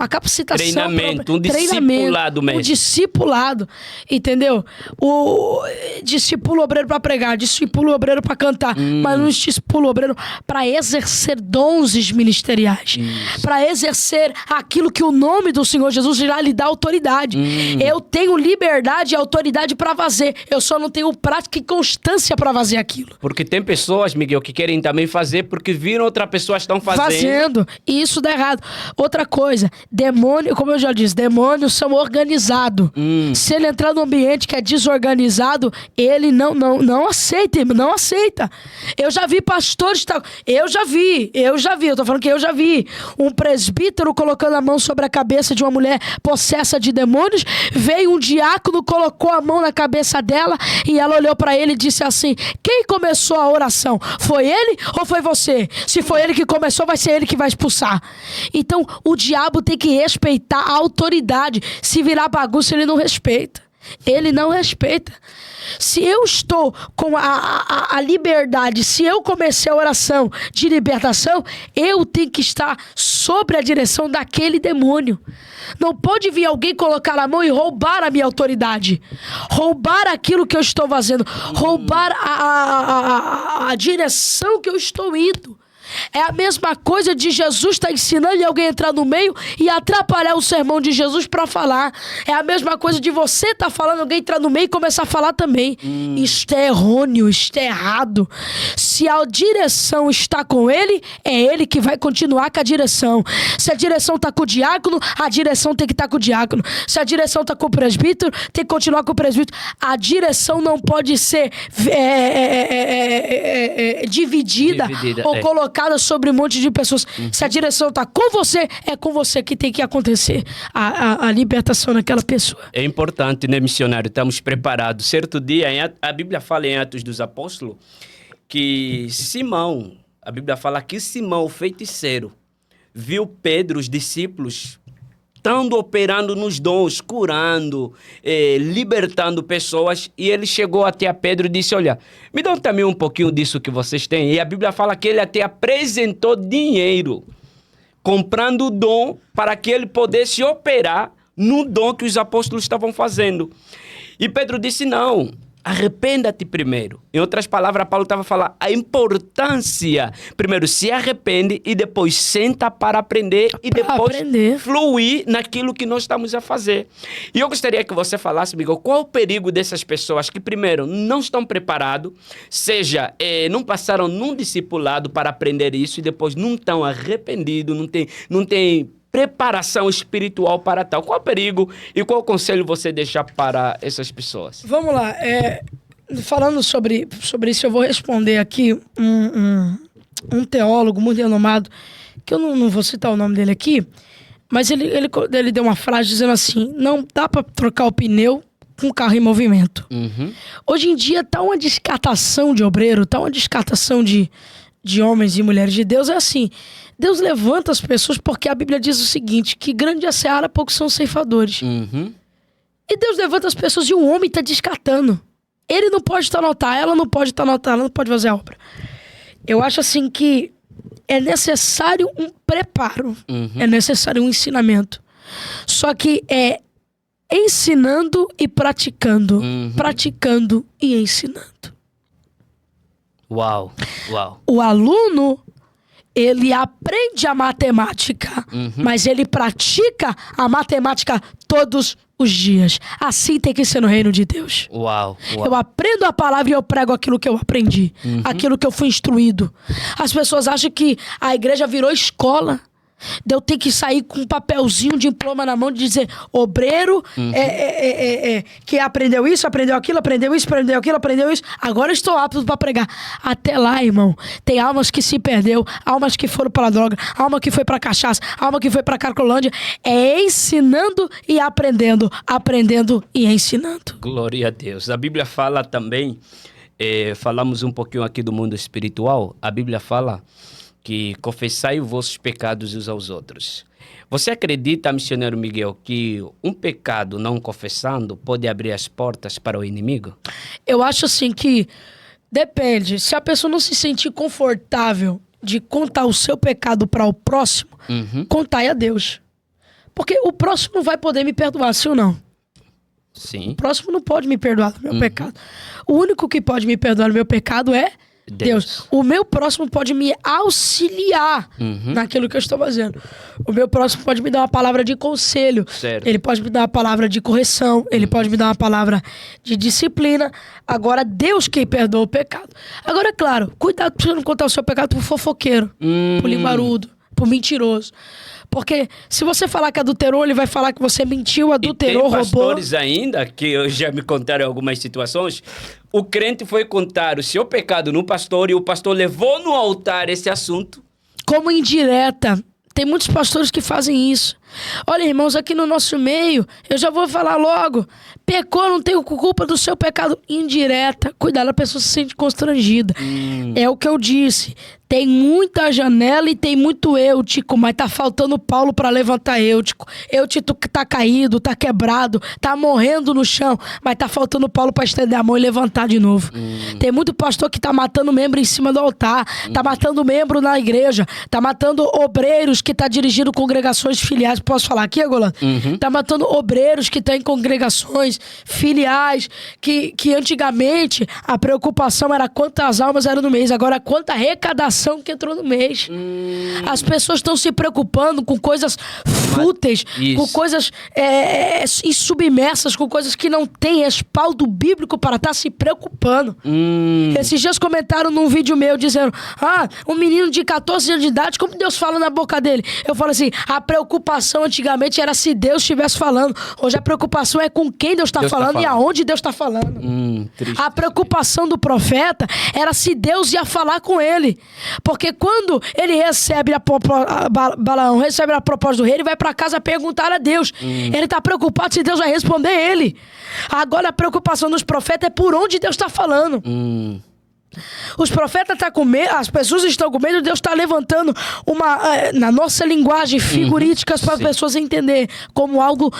capacitação. Treinamento, um discipulado mesmo. Um discipulado, entendeu? O discípulo obreiro para pregar, discípulo obreiro para cantar, mas não discípulo obreiro para exercer dons ministeriais. Para exercer aquilo que o nome do Senhor Jesus já lhe dá autoridade. Eu tenho liberdade e autoridade para fazer. Eu só não tenho prática e constância para fazer aquilo. Porque tem pessoas, Miguel, que querem também fazer porque viram outra pessoa estão fazendo. E isso dá errado. Outra coisa, demônio, como eu já disse, demônios são organizados. Se ele entrar num ambiente que é desorganizado, ele não aceita, não aceita. Eu já vi pastores... Eu já vi. Eu tô falando que eu já vi um presbítero colocando a mão sobre a cabeça de uma mulher possessa de demônios. Veio um diácono, colocou a mão na cabeça dela e ela olhou pra ele e disse assim, quem começou a oração? Foi ele ou foi você? Se foi ele que começou, vai ser ele que vai expulsar. Então, o diabo tem que respeitar a autoridade. Se virar bagunça, ele não respeita. Ele não respeita. Se eu estou com a liberdade, se eu comecei a oração de libertação, eu tenho que estar sob a direção daquele demônio. Não pode vir alguém colocar a mão e roubar a minha autoridade. Roubar aquilo que eu estou fazendo. Roubar a direção que eu estou indo. É a mesma coisa de Jesus estar ensinando e alguém entrar no meio e atrapalhar o sermão de Jesus para falar. É a mesma coisa de você estar falando, alguém entrar no meio e começar a falar também. Isto é errôneo, isto é errado. Se a direção está com ele, é ele que vai continuar com a direção. Se a direção está com o diácono, a direção tem que estar com o diácono. Se a direção está com o presbítero, tem que continuar com o presbítero. A direção não pode ser dividida ou colocada sobre um monte de pessoas. Se a direção está com você, é com você que tem que acontecer a libertação daquela pessoa. É importante, né, missionário? Estamos preparados. Certo dia, a Bíblia fala em Atos dos Apóstolos que Simão, a Bíblia fala que Simão, o feiticeiro, viu Pedro, os discípulos, estando operando nos dons, curando, libertando pessoas, e ele chegou até a Pedro e disse, olha, me dá também um pouquinho disso que vocês têm. E a Bíblia fala que ele até apresentou dinheiro, comprando o dom para que ele pudesse operar no dom que os apóstolos estavam fazendo. E Pedro disse, não, arrependa-te primeiro. Em outras palavras, Paulo estava falando a importância. Primeiro, se arrepende e depois senta para aprender e depois fluir naquilo que nós estamos a fazer. E eu gostaria que você falasse, Miguel, qual é o perigo dessas pessoas que, primeiro, não estão preparados, seja, não passaram num discipulado para aprender isso e depois não estão arrependidos, não tem preparação espiritual para tal. Qual o perigo e qual o conselho você deixa para essas pessoas? Vamos lá. Falando sobre isso, eu vou responder aqui um teólogo muito renomado, que eu não vou citar o nome dele aqui, mas ele deu uma frase dizendo assim, não dá para trocar o pneu com o carro em movimento. Uhum. Hoje em dia tá uma descartação de obreiro, tá uma descartação de homens e mulheres de Deus. É assim, Deus levanta as pessoas porque a Bíblia diz o seguinte, que grande é a seara, poucos são ceifadores. Uhum. E Deus levanta as pessoas e o homem tá descartando. Ele não pode estar no altar, ela não pode estar no altar, ela não pode fazer a obra. Eu acho assim que é necessário um preparo, é necessário um ensinamento. Só que é ensinando e praticando, praticando e ensinando. Uau, uau. O aluno, ele aprende a matemática, mas ele pratica a matemática todos os dias. Assim tem que ser no reino de Deus. Uau, uau. Eu aprendo a palavra e eu prego aquilo que eu aprendi, aquilo que eu fui instruído. As pessoas acham que a igreja virou escola. Eu tenho que sair com um papelzinho, um diploma na mão de dizer obreiro que aprendeu isso, aprendeu aquilo, aprendeu isso, aprendeu aquilo, aprendeu isso. Agora estou apto para pregar. Até lá, irmão, tem almas que se perdeu, almas que foram para a droga, alma que foi para cachaça, alma que foi para Carcolândia. É ensinando e aprendendo, aprendendo e ensinando. Glória a Deus. A Bíblia fala também, falamos um pouquinho aqui do mundo espiritual, a Bíblia fala que confessai os vossos pecados uns aos outros. Você acredita, missionário Miguel, que um pecado não confessando pode abrir as portas para o inimigo? Eu acho assim que depende. Se a pessoa não se sentir confortável de contar o seu pecado para o próximo, contai a Deus. Porque o próximo não vai poder me perdoar, sim ou não? Sim. O próximo não pode me perdoar do meu pecado. O único que pode me perdoar do meu pecado é Deus. O meu próximo pode me auxiliar naquilo que eu estou fazendo. O meu próximo pode me dar uma palavra de conselho. Certo. Ele pode me dar uma palavra de correção. Ele pode me dar uma palavra de disciplina. Agora, Deus quem perdoa o pecado. Agora, é claro, cuidado pra você não contar o seu pecado pro fofoqueiro, pro linguarudo, pro mentiroso. Porque se você falar que adulterou, ele vai falar que você mentiu, adulterou, roubou. E tem pastores ainda, que já me contaram algumas situações, o crente foi contar o seu pecado no pastor e o pastor levou no altar esse assunto. Como indireta. Tem muitos pastores que fazem isso. Olha, irmãos, aqui no nosso meio, eu já vou falar logo. Pecou, não tem culpa do seu pecado. Indireta. Cuidado, a pessoa se sente constrangida. É o que eu disse. Tem muita janela e tem muito Eutico, mas tá faltando Paulo pra levantar Eutico. Eutico tá caído, tá quebrado, tá morrendo no chão, mas tá faltando Paulo pra estender a mão e levantar de novo. Tem muito pastor que tá matando membro em cima do altar, tá matando membro na igreja, tá matando obreiros que tá dirigindo congregações filiais. Posso falar aqui, Agolano? Tá matando obreiros que estão em congregações filiais, que antigamente a preocupação era quantas almas eram no mês, agora quanta arrecadação que entrou no mês. As pessoas estão se preocupando com coisas fúteis, com coisas insubmersas, com coisas que não têm respaldo bíblico para estar se preocupando. Esses dias comentaram num vídeo meu dizendo, um menino de 14 anos de idade, como Deus fala na boca dele? Eu falo assim, a preocupação antigamente era se Deus estivesse falando. Hoje a preocupação é com quem Deus está falando e aonde Deus está falando. A preocupação do profeta era se Deus ia falar com ele. Porque quando ele recebe Balaão recebe a proposta do rei, ele vai para casa perguntar a Deus. Ele está preocupado se Deus vai responder ele. Agora a preocupação dos profetas é por onde Deus está falando. Os profetas estão com medo, as pessoas estão com medo, Deus está levantando na nossa linguagem, figurísticas para as pessoas entenderem como algo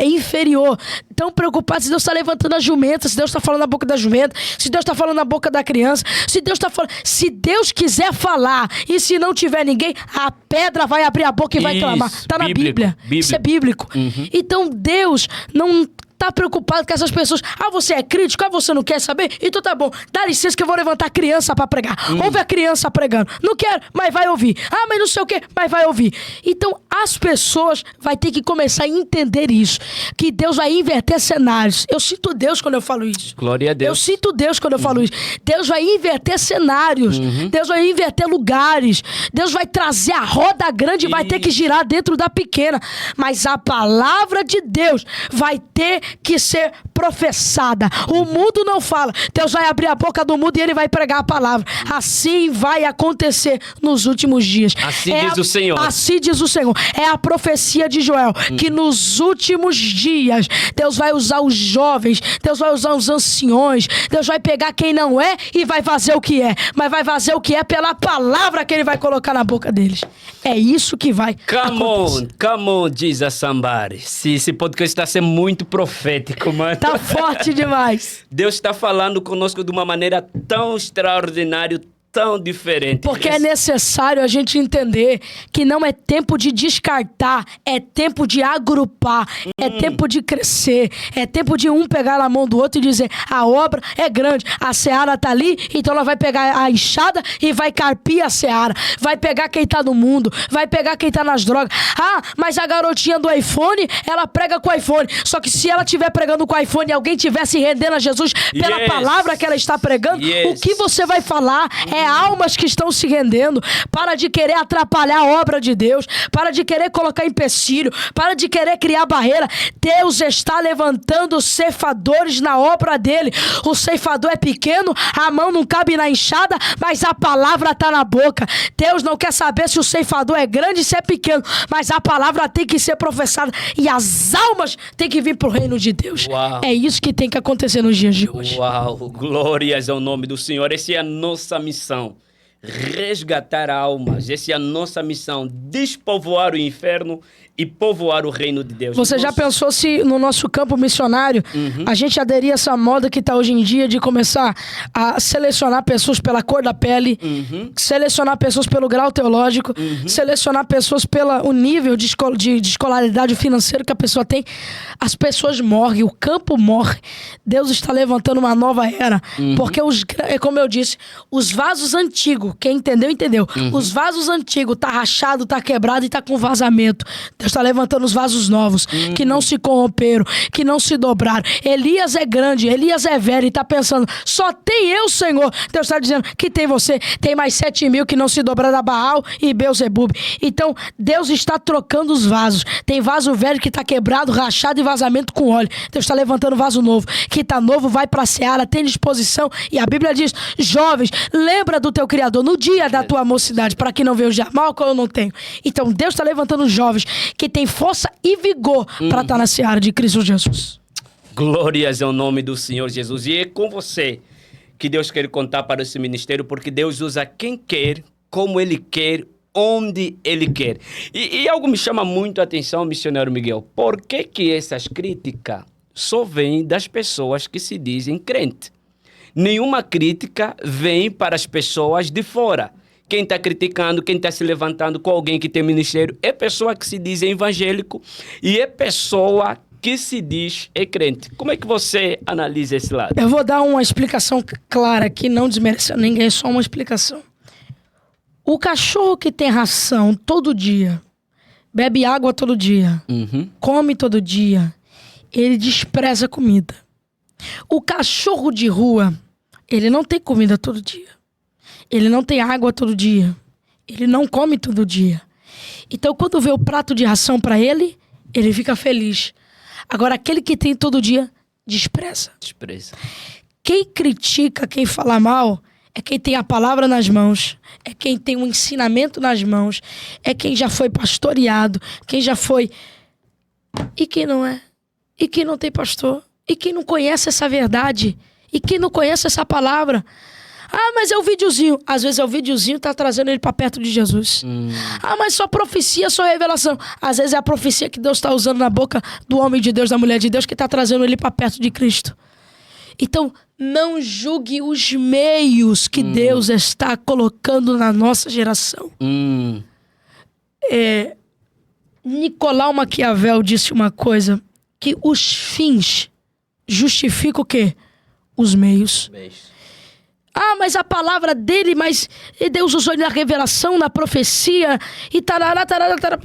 inferior. Tão preocupados se Deus está levantando a jumenta, se Deus está falando na boca da jumenta, se Deus está falando na boca da criança, se Deus está falando. Se Deus quiser falar e se não tiver ninguém, a pedra vai abrir a boca e vai clamar. Está na Bíblia. Isso é bíblico. Então Deus não tá preocupado com essas pessoas. Você é crítico? Você não quer saber? Então tá bom, dá licença que eu vou levantar a criança pra pregar. Ouve a criança pregando. Não quero, mas vai ouvir. Mas não sei o quê, mas vai ouvir. Então as pessoas vai ter que começar a entender isso. Que Deus vai inverter cenários. Eu sinto Deus quando eu falo isso. Glória a Deus. Eu sinto Deus quando eu falo isso. Deus vai inverter cenários. Deus vai inverter lugares. Deus vai trazer a roda grande e vai ter que girar dentro da pequena. Mas a palavra de Deus vai ter que ser professada. O mundo não fala. Deus vai abrir a boca do mundo e ele vai pregar a palavra. Assim vai acontecer nos últimos dias. Assim diz o Senhor. Assim diz o Senhor. É a profecia de Joel, que nos últimos dias Deus vai usar os jovens, Deus vai usar os anciões, Deus vai pegar quem não é e vai fazer o que é. Mas vai fazer o que é pela palavra que ele vai colocar na boca deles. É isso que vai acontecer. Come on, diz a somebody. Esse podcast está sendo muito profético, mano. Tá forte demais. Deus está falando conosco de uma maneira tão extraordinária, tão diferente. Porque é necessário a gente entender que não é tempo de descartar, é tempo de agrupar, é tempo de crescer, é tempo de um pegar na mão do outro e dizer, a obra é grande, a seara tá ali, então ela vai pegar a enxada e vai carpir a seara, vai pegar quem tá no mundo, vai pegar quem tá nas drogas. Ah, mas a garotinha do iPhone, ela prega com o iPhone, só que se ela estiver pregando com o iPhone e alguém estiver se rendendo a Jesus pela palavra que ela está pregando, o que você vai falar é almas que estão se rendendo. Para de querer atrapalhar a obra de Deus, para de querer colocar empecilho, para de querer criar barreira. Deus está levantando ceifadores na obra dele. O ceifador é pequeno, a mão não cabe na enxada, mas a palavra está na boca. Deus não quer saber se o ceifador é grande, se é pequeno, mas a palavra tem que ser professada e as almas têm que vir para o reino de Deus. Uau. É isso que tem que acontecer nos dias de hoje. Uau, glórias ao nome do Senhor. Essa é a nossa missão. Resgatar almas. Essa é a nossa missão. Despovoar o inferno e povoar o reino de Deus. Você já pensou se no nosso campo missionário a gente aderir a essa moda que está hoje em dia de começar a selecionar pessoas pela cor da pele, selecionar pessoas pelo grau teológico, selecionar pessoas pelo nível de escolaridade financeira que a pessoa tem? As pessoas morrem, o campo morre. Deus está levantando uma nova era, porque é como eu disse, os vasos antigos, quem entendeu, entendeu. Os vasos antigos tá rachado, tá quebrado e tá com vazamento. Deus está levantando os vasos novos, que não se corromperam, que não se dobraram. Elias é grande, Elias é velho e tá pensando, só tem eu, Senhor. Deus está dizendo que tem você, tem mais 7.000 que não se dobraram a Baal e Beelzebub. Então, Deus está trocando os vasos. Tem vaso velho que tá quebrado, rachado e vazamento com óleo. Deus está levantando vaso novo. Que tá novo, vai pra seara, tem disposição. E a Bíblia diz, jovens, lembra do teu Criador no dia da tua mocidade, para que não veja o dia mal que eu não tenho. Então, Deus está levantando os jovens que tem força e vigor para estar na seara de Cristo Jesus. Glórias ao nome do Senhor Jesus. E é com você que Deus quer contar para esse ministério, porque Deus usa quem quer, como Ele quer, onde Ele quer. E algo me chama muito a atenção, missionário Miguel. Por que essas críticas só vêm das pessoas que se dizem crente? Nenhuma crítica vem para as pessoas de fora. Quem está criticando, quem está se levantando com alguém que tem ministério, é pessoa que se diz evangélico e é pessoa que se diz crente. Como é que você analisa esse lado? Eu vou dar uma explicação clara aqui, não desmerecendo ninguém, só uma explicação. O cachorro que tem ração todo dia, bebe água todo dia, come todo dia, ele despreza comida. O cachorro de rua, ele não tem comida todo dia. Ele não tem água todo dia. Ele não come todo dia. Então, quando vê o prato de ração para ele, ele fica feliz. Agora, aquele que tem todo dia, despreza. Quem critica, quem fala mal, é quem tem a palavra nas mãos, é quem tem um ensinamento nas mãos, é quem já foi pastoreado, quem já foi... E quem não é? E quem não tem pastor? E quem não conhece essa verdade? E quem não conhece essa palavra? Ah, mas é o videozinho. Às vezes é o videozinho que tá trazendo ele para perto de Jesus. Ah, mas só profecia, só revelação. Às vezes é a profecia que Deus está usando na boca do homem de Deus, da mulher de Deus, que tá trazendo ele para perto de Cristo. Então, não julgue os meios que Deus está colocando na nossa geração. Nicolau Maquiavel disse uma coisa, que os fins justificam o quê? Os meios. Ah, mas a palavra dele, mas Deus usou ele na revelação, na profecia, e tarará, tarará, tarará.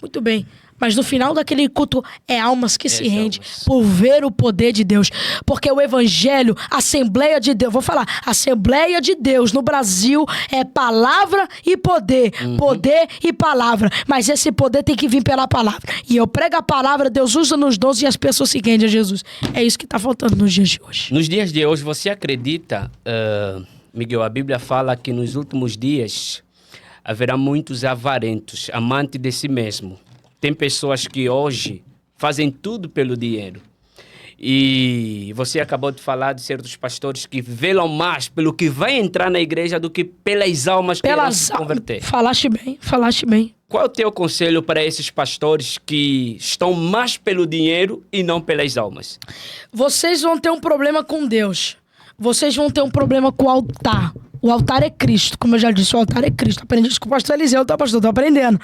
Muito bem. Mas no final daquele culto é almas que se rendem almas. por ver o poder de Deus. Porque o evangelho, Assembleia de Deus, vou falar, Assembleia de Deus no Brasil é palavra e poder. Poder e palavra. Mas esse poder tem que vir pela palavra. E eu prego a palavra, Deus usa nos dons e as pessoas se rendem a Jesus. É isso que está faltando nos dias de hoje. Nos dias de hoje, você acredita, Miguel, a Bíblia fala que nos últimos dias haverá muitos avarentos, amantes de si mesmo. Tem pessoas que hoje fazem tudo pelo dinheiro. E você acabou de falar de certos pastores que velam mais pelo que vai entrar na igreja do que pelas almas que irão se converter. Falaste bem, falaste bem. Qual é o teu conselho para esses pastores que estão mais pelo dinheiro e não pelas almas? Vocês vão ter um problema com Deus. Vocês vão ter um problema com o altar. O altar é Cristo, como eu já disse, o altar é Cristo. Aprendi isso com o pastor Eliseu, tá, pastor? Tô aprendendo.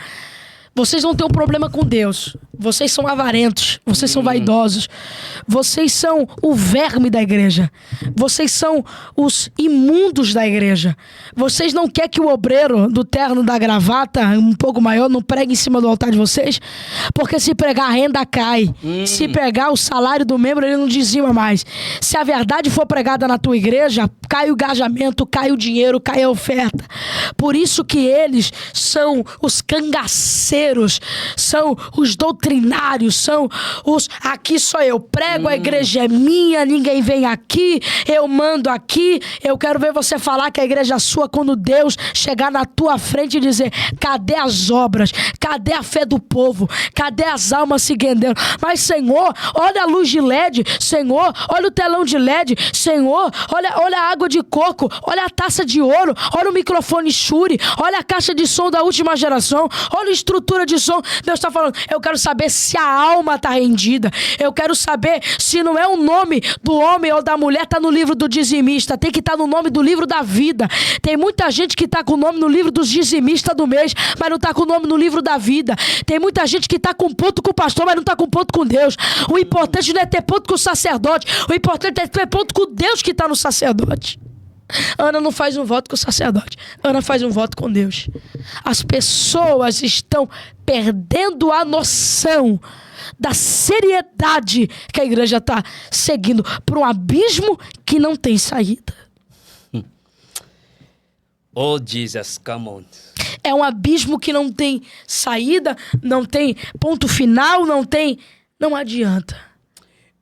Vocês vão ter um problema com Deus. Vocês são avarentos. Vocês são vaidosos. Vocês são o verme da igreja. Vocês são os imundos da igreja. Vocês não querem que o obreiro do terno, da gravata, um pouco maior, não pregue em cima do altar de vocês? Porque se pregar, a renda cai. Se pregar o salário do membro, ele não dizima mais. Se a verdade for pregada na tua igreja, cai o engajamento, cai o dinheiro, cai a oferta. Por isso que eles são os cangaceiros, são os doutrinários, são os aqui sou eu, prego, a igreja é minha, ninguém vem aqui, eu mando aqui. Eu quero ver você falar que a igreja é sua quando Deus chegar na tua frente e dizer: cadê as obras? Cadê a fé do povo? Cadê as almas se rendendo? Mas Senhor, olha a luz de LED, Senhor, olha o telão de LED, Senhor, olha a água de coco, olha a taça de ouro, olha o microfone Shure, olha a caixa de som da última geração, olha a estrutura de som. Deus está falando, eu quero saber se a alma está rendida. Eu quero saber se não é o nome do homem ou da mulher está no livro do dizimista. Tem que estar no nome do livro da vida. Tem muita gente que está com o nome no livro dos dizimistas do mês, mas não está com o nome no livro da vida. Tem muita gente que está com ponto com o pastor, mas não está com ponto com Deus. O importante não é ter ponto com o sacerdote. O importante é ter ponto com Deus que está no sacerdote. Ana não faz um voto com o sacerdote. Ana faz um voto com Deus. As pessoas estão perdendo a noção da seriedade que a igreja está seguindo para um abismo que não tem saída. Oh, Jesus, come on. É um abismo que não tem saída, não tem ponto final, não adianta.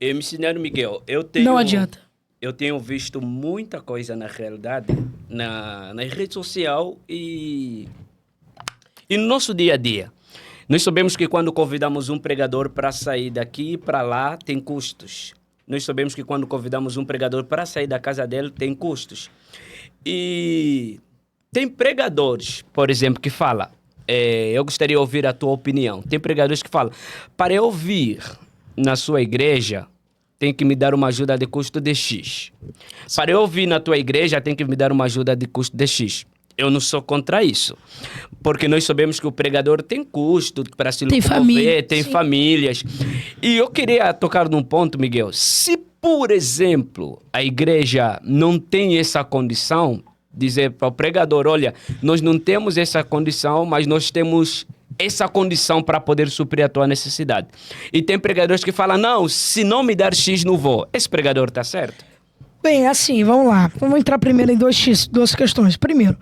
Missionário Miguel, Não adianta. Eu tenho visto muita coisa na realidade, na rede social e no nosso dia a dia. Nós sabemos que quando convidamos um pregador para sair daqui para lá, tem custos. Nós sabemos que quando convidamos um pregador para sair da casa dele, tem custos. E tem pregadores, por exemplo, que falam, eu gostaria de ouvir a tua opinião. Tem pregadores que falam, para eu vir na sua igreja, tem que me dar uma ajuda de custo de X. Para eu vir na tua igreja, tem que me dar uma ajuda de custo de X. Eu não sou contra isso. Porque nós sabemos que o pregador tem custo para se locomover, tem famílias. E eu queria tocar num ponto, Miguel. Se, por exemplo, a igreja não tem essa condição, dizer para o pregador, olha, nós não temos essa condição, mas nós temos essa condição para poder suprir a tua necessidade. E tem pregadores que falam, não, se não me dar X, não vou. Esse pregador está certo? Bem, assim, vamos lá. Vamos entrar primeiro em duas questões. Primeiro,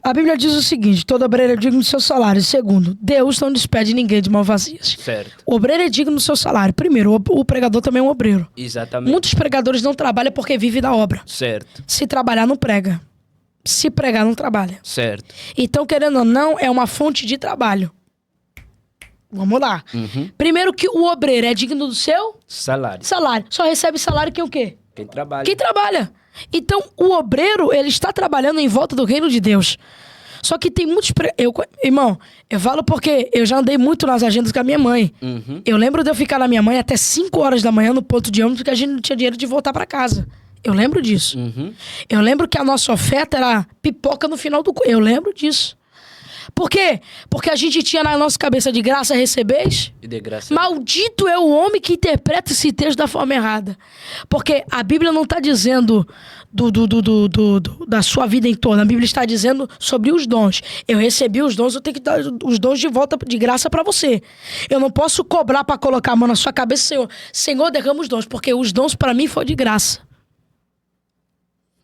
a Bíblia diz o seguinte, todo obreiro é digno do seu salário. Segundo, Deus não despede ninguém de mãos vazias. Certo. O obreiro é digno do seu salário. Primeiro, o pregador também é um obreiro. Exatamente. Muitos pregadores não trabalham porque vivem da obra. Certo. Se trabalhar, não prega. Se pregar, não trabalha. Certo. Então, querendo ou não, é uma fonte de trabalho. Vamos lá. Primeiro que o obreiro é digno do seu salário. Só recebe salário quem o quê? Quem trabalha. Quem trabalha. Então, o obreiro, ele está trabalhando em volta do reino de Deus. Só que tem muitos... Irmão, eu falo porque eu já andei muito nas agendas com a minha mãe. Eu lembro de eu ficar na minha mãe até 5 horas da manhã no ponto de ônibus porque a gente não tinha dinheiro de voltar para casa. Eu lembro disso. Eu lembro que a nossa oferta era pipoca no final do... Eu lembro disso. Por quê? Porque a gente tinha na nossa cabeça de graça recebeis. E de graça. Maldito é o homem que interpreta esse texto da forma errada. Porque a Bíblia não está dizendo da sua vida em torno. A Bíblia está dizendo sobre os dons. Eu recebi os dons, eu tenho que dar os dons de volta de graça para você. Eu não posso cobrar para colocar a mão na sua cabeça, Senhor. Senhor, derrama os dons, porque os dons para mim foi de graça.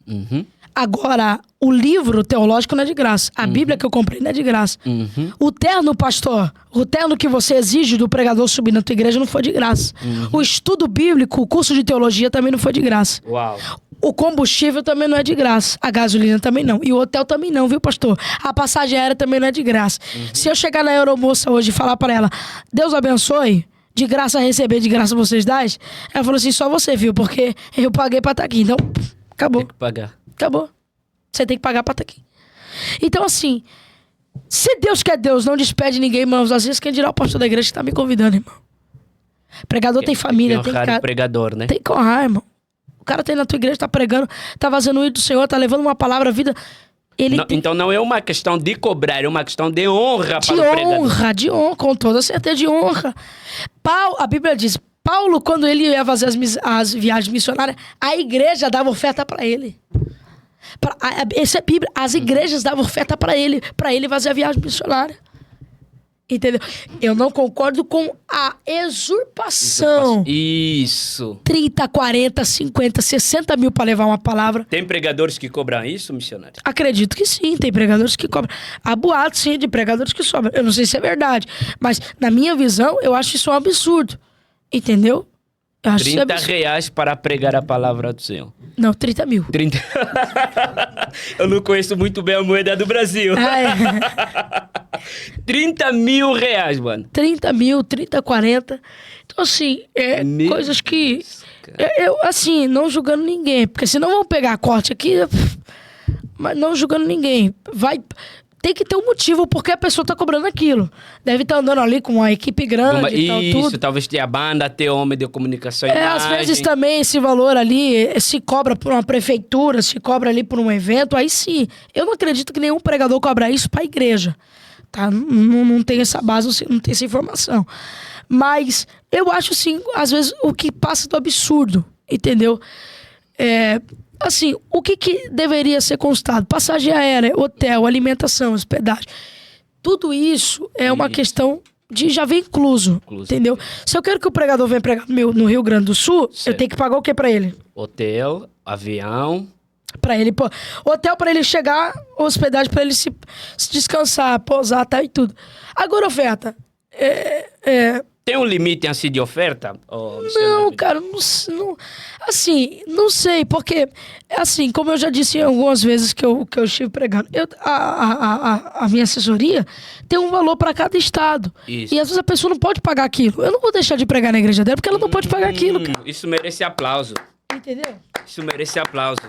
Uhum. Agora, o livro teológico não é de graça. A Bíblia que eu comprei não é de graça. Uhum. O terno, pastor, o terno que você exige do pregador subir na tua igreja não foi de graça. O estudo bíblico, o curso de teologia também não foi de graça. Uau. O combustível também não é de graça. A gasolina também não. E o hotel também não, viu, pastor? A passagem aérea também não é de graça. Se eu chegar na aeromoça hoje e falar para ela, Deus abençoe, de graça receber, de graça vocês dás, ela falou assim, só você, viu? Porque eu paguei pra estar aqui. Então, acabou. Tem que pagar. Acabou. Você tem que pagar pra estar aqui. Então, assim, se Deus quer Deus, não despede ninguém, irmãos. Às vezes, quem dirá o pastor da igreja que tá me convidando, irmão. Pregador tem família, tem honrar casa. o pregador, né? Tem que honrar, irmão. O cara tá aí na tua igreja, tá pregando, tá fazendo o ídolo do Senhor, tá levando uma palavra à vida. Ele Não, então não é uma questão de cobrar, é uma questão de honra de para o pregador. de honra, com toda certeza de honra. A Bíblia diz, Paulo, quando ele ia fazer as viagens missionárias, a igreja dava oferta para ele. Essa é a Bíblia. As igrejas davam oferta para ele fazer a viagem missionária. Entendeu? Eu não concordo com a usurpação. Isso. 30, 40, 50, 60 mil para levar uma palavra. Tem pregadores que cobram isso, missionário? Acredito que sim, tem pregadores que cobram. Há boatos, sim, de pregadores que sobram. Eu não sei se é verdade, mas na minha visão, eu acho isso um absurdo. Entendeu? Eu acho isso absurdo. R$30 para pregar a palavra do Senhor. Não, 30 mil. 30. Eu não conheço muito bem a moeda do Brasil. Ah, é. R$30 mil, mano. 30 mil, 30, 40. Então, assim, Meu coisas que... Deus, cara. Eu, assim, não julgando ninguém, porque senão vão pegar corte aqui, mas não julgando ninguém. Tem que ter um motivo porque a pessoa tá cobrando aquilo. Deve estar andando ali com uma equipe grande e tal, Isso, tudo. talvez tenha banda, ter homem de comunicação. Às vezes também esse valor ali se cobra por uma prefeitura, se cobra ali por um evento, aí sim. Eu não acredito que nenhum pregador cobra isso pra igreja. Tá? Não tem essa base, não tem essa informação. Mas eu acho, sim, às vezes, o que passa do absurdo, entendeu? Assim, o que deveria ser constado? Passagem aérea, hotel, alimentação, hospedagem. Tudo isso é uma questão de já vem incluso, entendeu? Se eu quero que o pregador venha pregar no Rio Grande do Sul, certo, eu tenho que pagar o que pra ele? Hotel, avião... Pra ele, pô, hotel pra ele chegar, hospedagem pra ele se descansar, pousar, tá, e tudo. Agora, oferta. Tem um limite assim de oferta? Não, cara, não, assim, não sei, porque, assim, como eu já disse algumas vezes que eu estive pregando, a minha assessoria tem um valor pra cada estado. Isso. E às vezes a pessoa não pode pagar aquilo. Eu não vou deixar de pregar na igreja dela porque ela não pode pagar aquilo, cara. Isso merece aplauso. Entendeu? Isso merece aplauso.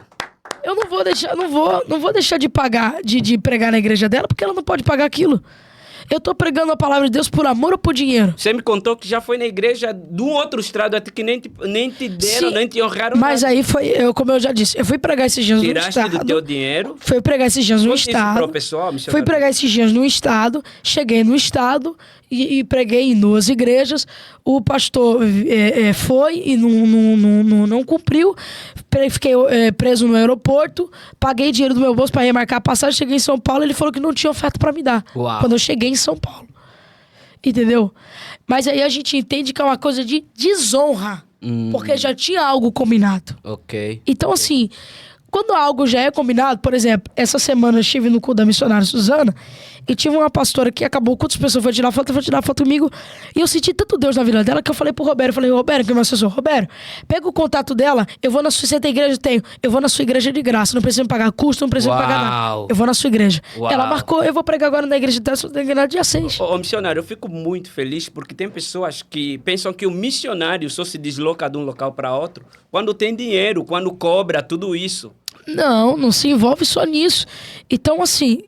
Eu não vou deixar de pagar, de pregar na igreja dela, porque ela não pode pagar aquilo. Eu tô pregando a palavra de Deus por amor ou por dinheiro? Você me contou que já foi na igreja de um outro estado, até que nem te deram, Sim, nem te honraram. Mas nada. aí foi, como eu já disse, eu fui pregar esses dias no estado. Tiraste do teu dinheiro. Fui pregar esses dias no estado. Pro pessoal, fui pregar esses dias no estado. Cheguei no estado e preguei em 2 igrejas. O pastor foi e não cumpriu. Fiquei preso no aeroporto. Paguei dinheiro do meu bolso para remarcar a passagem. Cheguei em São Paulo, ele falou que não tinha oferta para me dar. Uau. Quando eu cheguei em São Paulo. Entendeu? Mas aí a gente entende que é uma coisa de desonra. Porque já tinha algo combinado. Ok. Então, assim, quando algo já é combinado, por exemplo, essa semana eu estive no culto da missionária Suzana e tive uma pastora que acabou o culto, as pessoas foram tirar foto comigo e eu senti tanto Deus na vida dela que eu falei pro Roberto, Roberto, que é meu assessor, Roberto, pega o contato dela, eu vou na sua, você tem igreja? Tenho. Eu vou na sua igreja de graça, não precisa me pagar custo, não precisa me pagar nada. Eu vou na sua igreja. Uau. Ela marcou, eu vou pregar agora na igreja dela, tem igreja dia 6. Ô, missionário, eu fico muito feliz porque tem pessoas que pensam que o missionário só se desloca de um local para outro quando tem dinheiro, quando cobra, tudo isso. Não se envolve só nisso. Então, assim,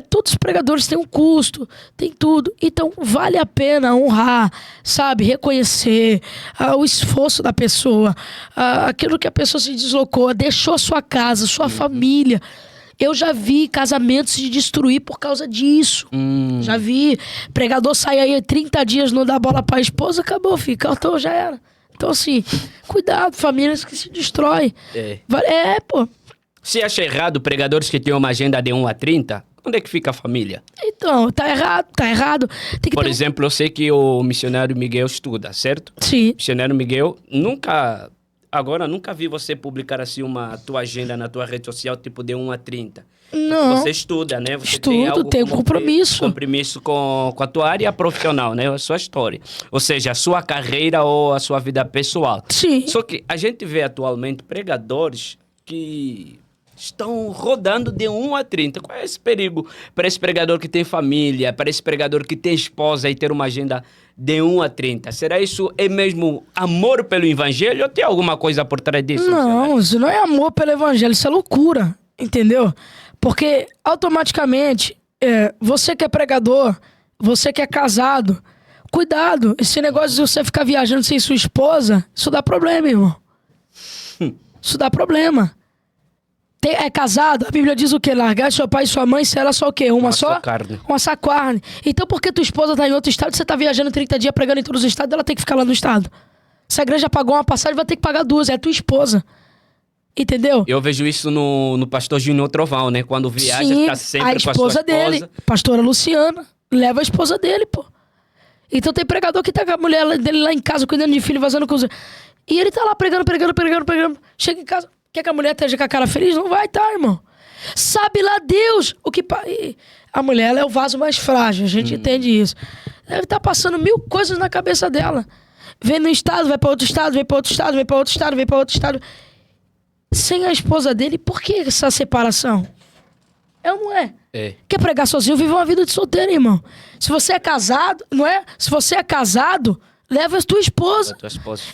todos os pregadores têm um custo, tem tudo. Então, vale a pena honrar, sabe? Reconhecer o esforço da pessoa, aquilo que a pessoa se deslocou, deixou a sua casa, sua família. Eu já vi casamentos se destruir por causa disso. Já vi pregador sair aí 30 dias, não dá bola pra esposa, acabou, fica, então já era. Então assim, cuidado, famílias que se destroem. Pô. Se acha errado pregadores que têm uma agenda de 1 a 30, onde é que fica a família? Então, tá errado. Tem que Por exemplo, eu sei que o missionário Miguel estuda, certo? Sim. O missionário Miguel, nunca vi você publicar assim tua agenda na tua rede social, tipo de 1 a 30. Não. Você estuda, né? Você tem um compromisso. Compromisso com a tua área profissional, né? A sua história. Ou seja, a sua carreira ou a sua vida pessoal. Sim. Só que a gente vê atualmente pregadores que estão rodando de 1 a 30. Qual é esse perigo para esse pregador que tem família, para esse pregador que tem esposa e ter uma agenda de 1 a 30? Será isso mesmo amor pelo evangelho ou tem alguma coisa por trás disso? Não, isso não é amor pelo evangelho, isso é loucura, entendeu? Porque automaticamente, você que é pregador, você que é casado, cuidado, esse negócio de você ficar viajando sem sua esposa, isso dá problema, irmão. Isso dá problema. É casado, a Bíblia diz o quê? Largar seu pai e sua mãe, será só o quê? Uma só carne. Uma só carne. Então por que tua esposa tá em outro estado, você tá viajando 30 dias pregando em todos os estados, ela tem que ficar lá no estado? Se a igreja pagou uma passagem, vai ter que pagar 2, é a tua esposa. Entendeu? Eu vejo isso no pastor Júnior Trovão, né? Quando viaja, sim, tá sempre a com a sua esposa esposa. Dele, pastora Luciana, leva a esposa dele, pô. Então tem pregador que tá com a mulher dele lá em casa, cuidando de filho, vazando com os... E ele tá lá pregando. Chega em casa, quer que a mulher esteja com a cara feliz? Não vai, tá, irmão. Sabe lá Deus o que... A mulher, ela é o vaso mais frágil, a gente entende isso. Deve estar passando 1000 coisas na cabeça dela. Vem no estado, vai pra outro estado, vem pra outro estado, vem pra outro estado, vem pra outro estado. Sem a esposa dele, por que essa separação? É ou não é? Quer pregar sozinho, vive uma vida de solteiro, irmão. Se você é casado, não é? Se você é casado, leva a tua esposa.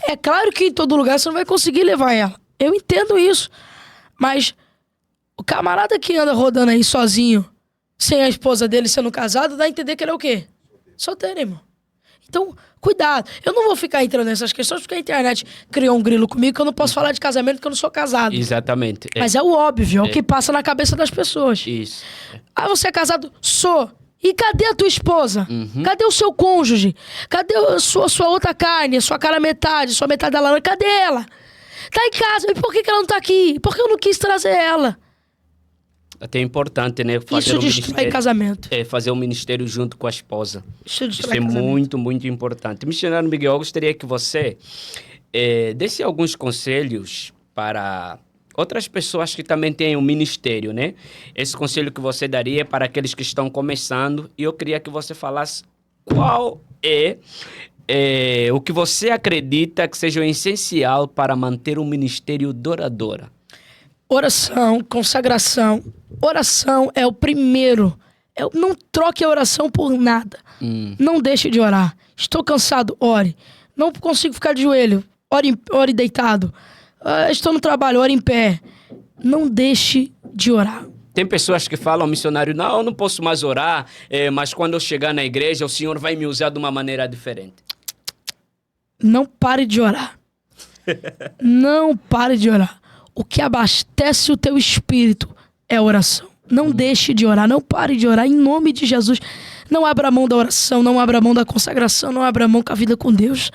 É claro que em todo lugar você não vai conseguir levar ela. Eu entendo isso. Mas o camarada que anda rodando aí sozinho, sem a esposa dele sendo casado, dá a entender que ele é o quê? Solteiro, irmão. Então, cuidado. Eu não vou ficar entrando nessas questões porque a internet criou um grilo comigo que eu não posso falar de casamento porque eu não sou casado. Exatamente. Mas é o óbvio, é o que passa na cabeça das pessoas. Isso. Ah, você é casado? Sou. E cadê a tua esposa? Cadê o seu cônjuge? Cadê a sua outra carne, a sua cara metade, sua metade da lã? Cadê ela? Tá em casa. E por que ela não tá aqui? Por que eu não quis trazer ela? Até é importante, né? Isso destrói casamento. Fazer um ministério junto com a esposa. Isso é muito, muito importante. Missionário Miguel, eu gostaria que você desse alguns conselhos para outras pessoas que também têm um ministério, né? Esse conselho que você daria para aqueles que estão começando, e eu queria que você falasse qual é o que você acredita que seja o essencial para manter um ministério duradouro. Oração, consagração. Oração é o primeiro. Não troque a oração por nada. Não deixe de orar. Estou cansado, ore. Não consigo ficar de joelho, ore deitado. Estou no trabalho, ore em pé. Não deixe de orar. Tem pessoas que falam, missionário, não posso mais orar, mas quando eu chegar na igreja, o Senhor vai me usar de uma maneira diferente. Não pare de orar. Não pare de orar. O que abastece o teu espírito é a oração. Não deixe de orar, não pare de orar, em nome de Jesus. Não abra mão da oração, não abra mão da consagração, não abra mão com a vida com Deus.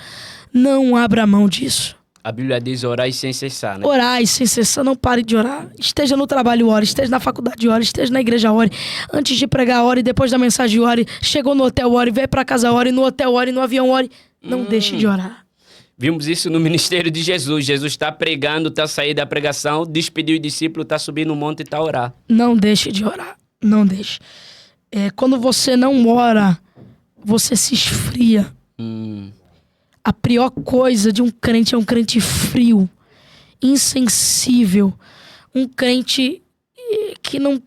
Não abra mão disso. A Bíblia diz orar sem cessar, né? Orar sem cessar, não pare de orar. Esteja no trabalho, ore. Esteja na faculdade, ore. Esteja na igreja, ore. Antes de pregar, ore. Depois da mensagem, ore. Chegou no hotel, ore. Veio pra casa, ore. No hotel, ore. No avião, ore. Não deixe de orar. Vimos isso no ministério de Jesus. Jesus está pregando, está saindo da pregação, despediu o discípulo, está subindo no monte e está a orar. Não deixe de orar. Não deixe. Quando você não ora, você se esfria. A pior coisa de um crente é um crente frio, insensível, um crente que não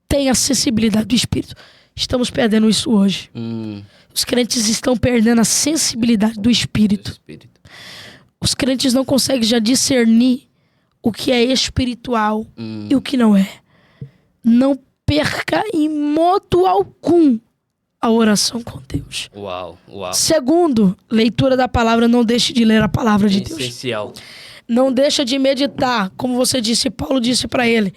tem acessibilidade do Espírito. Estamos perdendo isso hoje. Os crentes estão perdendo a sensibilidade do Espírito. Os crentes não conseguem já discernir o que é espiritual e o que não é. Não perca em modo algum a oração com Deus. Uau. Segundo, leitura da palavra, não deixe de ler a palavra de Deus. Essencial. Não deixa de meditar, como você disse, Paulo disse para ele.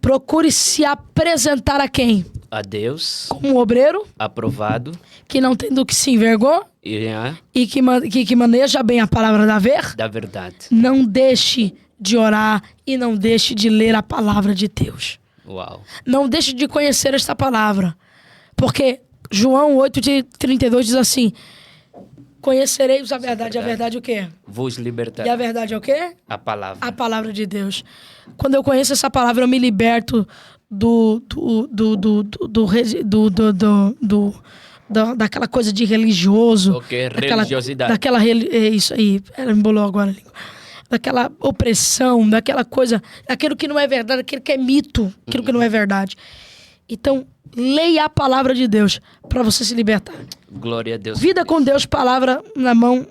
Procure se apresentar a quem? A Deus, Como um obreiro aprovado, que não tem do que se envergonhar e que maneja bem a palavra da verdade. Não deixe de orar e não deixe de ler a palavra de Deus. Uau. Não deixe de conhecer esta palavra. Porque João 8:32 diz assim: conhecereis a verdade. A verdade é o quê? Vos libertará. E a verdade é o quê? A palavra. A palavra de Deus. Quando eu conheço essa palavra, eu me liberto daquela coisa de religioso. Ok, religiosidade. Isso aí, ela me embolou agora a língua. Daquela opressão, daquela coisa, aquilo que não é verdade, aquilo que é mito, aquilo que não é verdade. Então, leia a palavra de Deus para você se libertar. Glória a Deus. Vida com Deus, palavra na mão,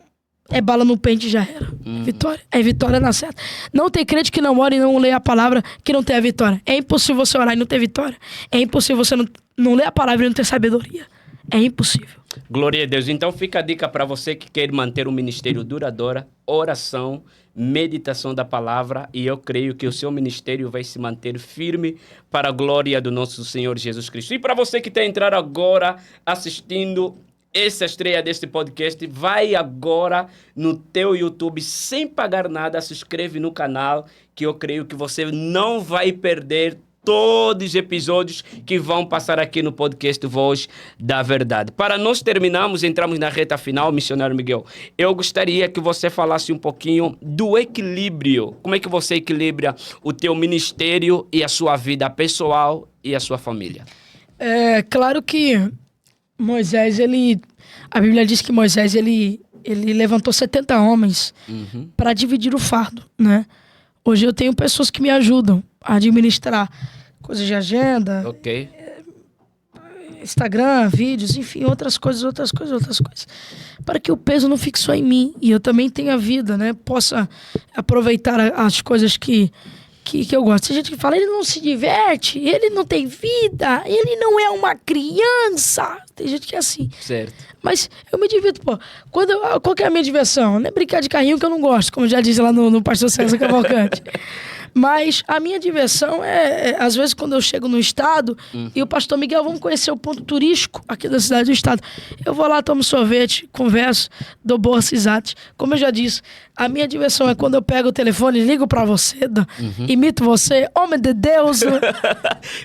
é bala no pente e já era. Vitória. É vitória na certa. Não tem crente que não ora e não lê a palavra que não tem a vitória. É impossível você orar e não ter vitória. É impossível você não ler a palavra e não ter sabedoria. É impossível. Glória a Deus. Então fica a dica para você que quer manter um ministério duradouro, oração, meditação da palavra, e eu creio que o seu ministério vai se manter firme para a glória do nosso Senhor Jesus Cristo. E para você que está entrando agora assistindo essa estreia deste podcast, vai agora no teu YouTube sem pagar nada, se inscreve no canal, que eu creio que você não vai perder todos os episódios que vão passar aqui no podcast Voz da Verdade. Para nós terminarmos, entramos na reta final, missionário Miguel. Eu gostaria que você falasse um pouquinho do equilíbrio. Como é que você equilibra o teu ministério e a sua vida pessoal e a sua família? É claro que Moisés, a Bíblia diz que Moisés, ele levantou 70 homens para dividir o fardo, né? Hoje eu tenho pessoas que me ajudam a administrar coisas de agenda, Instagram, vídeos, enfim, outras coisas, para que o peso não fique só em mim e eu também tenha vida, né? Possa aproveitar as coisas que eu gosto. Tem gente que fala, ele não se diverte, ele não tem vida, ele não é uma criança. Tem gente que é assim. Certo. Mas eu me divirto, pô. Qual que é a minha diversão? Não é brincar de carrinho que eu não gosto, como já disse lá no Pastor César Cavalcante. Mas a minha diversão às vezes, quando eu chego no estado e o pastor Miguel, vamos conhecer o ponto turístico aqui da cidade do estado. Eu vou lá, tomo sorvete, converso, dou boas risadas. Como eu já disse, a minha diversão é quando eu pego o telefone, ligo pra você, imito você, homem de Deus.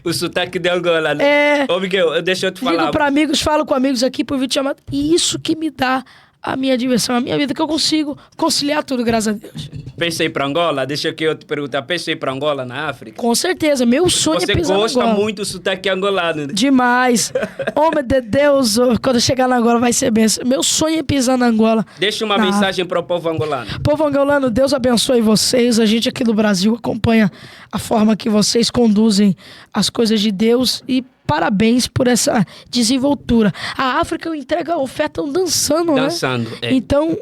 O sotaque de Angola, né? Ô, Miguel, deixa eu te falar. Ligo pra amigos, falo com amigos aqui por vídeo chamado. E isso que me dá a minha diversão, a minha vida, que eu consigo conciliar tudo, graças a Deus. Pensa em ir para Angola? Deixa que eu te perguntar. Pensa em ir para Angola, na África? Com certeza, meu sonho é pisar na Angola. Você gosta muito do sotaque angolano, né? Demais. Homem de Deus, quando eu chegar na Angola vai ser benção. Meu sonho é pisar na Angola. Deixa uma mensagem para o povo angolano. Povo angolano, Deus abençoe vocês. A gente aqui do Brasil acompanha a forma que vocês conduzem as coisas de Deus e parabéns por essa desenvoltura. A África eu entrego a oferta dançando, né? Dançando, Então,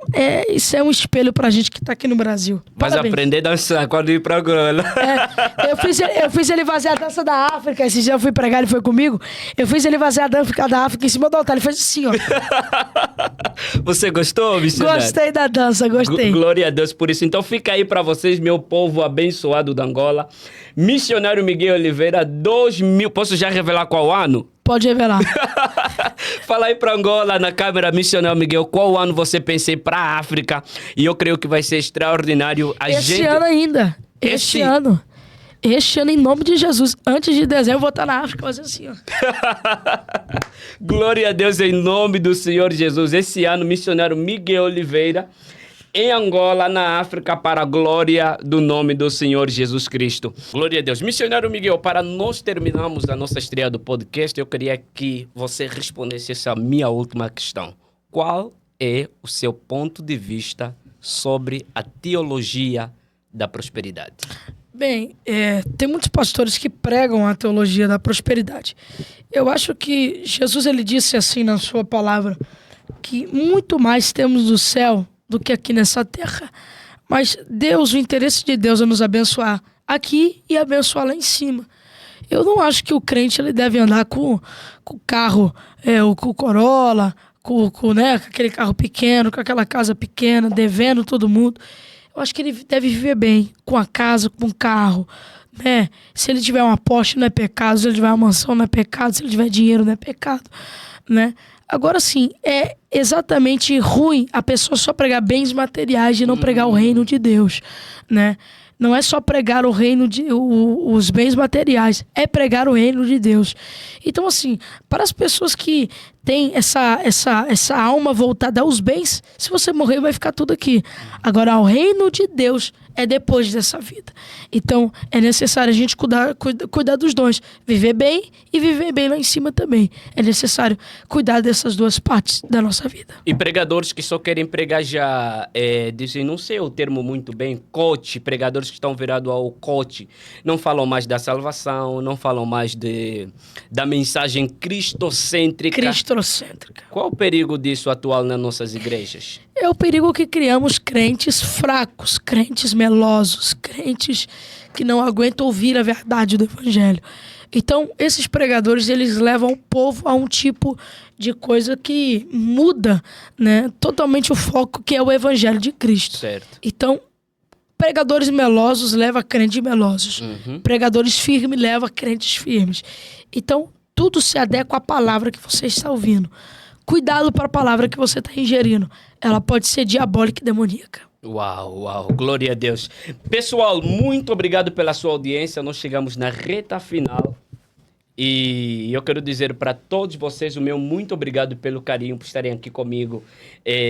isso é um espelho pra gente que tá aqui no Brasil. Mas parabéns. Aprender a dançar quando ir pra Angola. Eu fiz ele fazer a dança da África. Esse dia eu fui pregar, ele foi comigo. Eu fiz ele fazer a dança da África em cima do altar. Ele fez assim, ó. Você gostou, missionário? Gostei da dança, gostei. Glória a Deus por isso. Então fica aí pra vocês, meu povo abençoado da Angola. Missionário Miguel Oliveira, 2000... Posso já revelar qual ano? Pode revelar. Fala aí pra Angola, na câmera, missionário Miguel, qual ano você pensa em ir pra África? E eu creio que vai ser extraordinário. Este ano ainda. Este ano, em nome de Jesus, antes de dezembro, eu vou estar na África fazendo assim, ó. Glória a Deus em nome do Senhor Jesus. Esse ano, missionário Miguel Oliveira, em Angola, na África, para a glória do nome do Senhor Jesus Cristo. Glória a Deus. Missionário Miguel, para nós terminarmos a nossa estreia do podcast, eu queria que você respondesse essa minha última questão. Qual é o seu ponto de vista sobre a teologia da prosperidade? Bem, tem muitos pastores que pregam a teologia da prosperidade. Eu acho que Jesus, ele disse assim na sua palavra, que muito mais temos do céu do que aqui nessa terra. Mas Deus, o interesse de Deus é nos abençoar aqui e abençoar lá em cima. Eu não acho que o crente ele deve andar com o carro, com o Corolla, com aquele carro pequeno, com aquela casa pequena, devendo todo mundo. Eu acho que ele deve viver bem, com a casa, com o carro, né? Se ele tiver uma Porsche não é pecado, se ele tiver uma mansão não é pecado, se ele tiver dinheiro não é pecado, né? Agora sim, é exatamente ruim a pessoa só pregar bens materiais e não pregar o reino de Deus, né? Não é só pregar o reino os bens materiais, é pregar o reino de Deus. Então, assim, para as pessoas que têm essa alma voltada aos bens, se você morrer vai ficar tudo aqui. Agora, o reino de Deus é depois dessa vida. Então, é necessário a gente cuidar dos dons. Viver bem e viver bem lá em cima também. É necessário cuidar dessas duas partes da nossa vida. E pregadores que só querem pregar já, dizem, não sei o termo muito bem, coach, pregadores que estão virados ao coach, não falam mais da salvação, não falam mais da mensagem cristocêntrica. Qual o perigo disso atual nas nossas igrejas? É o perigo que criamos crentes fracos, crentes melosos, crentes que não aguentam ouvir a verdade do evangelho. Então, esses pregadores, eles levam o povo a um tipo de coisa que muda, né, totalmente o foco que é o evangelho de Cristo. Certo. Então, pregadores melosos levam crentes melosos. Pregadores firmes levam crentes firmes. Então, tudo se adequa à palavra que você está ouvindo. Cuidado para a palavra que você está ingerindo. Ela pode ser diabólica e demoníaca. Uau, glória a Deus. Pessoal, muito obrigado pela sua audiência. Nós chegamos na reta final. E eu quero dizer para todos vocês o meu muito obrigado pelo carinho, por estarem aqui comigo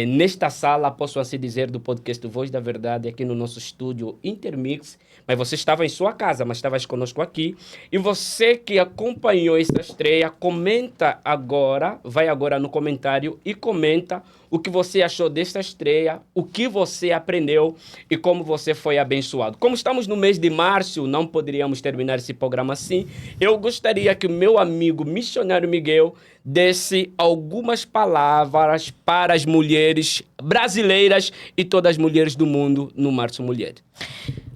nesta sala, posso assim dizer, do podcast Voz da Verdade, aqui no nosso estúdio Intermix. Mas você estava em sua casa, mas estavas conosco aqui. E você que acompanhou esta estreia, comenta agora, vai agora no comentário e comenta o que você achou desta estreia, o que você aprendeu e como você foi abençoado. Como estamos no mês de março, não poderíamos terminar esse programa assim. Eu gostaria que o meu amigo missionário Miguel desse algumas palavras para as mulheres brasileiras e todas as mulheres do mundo no Março Mulher.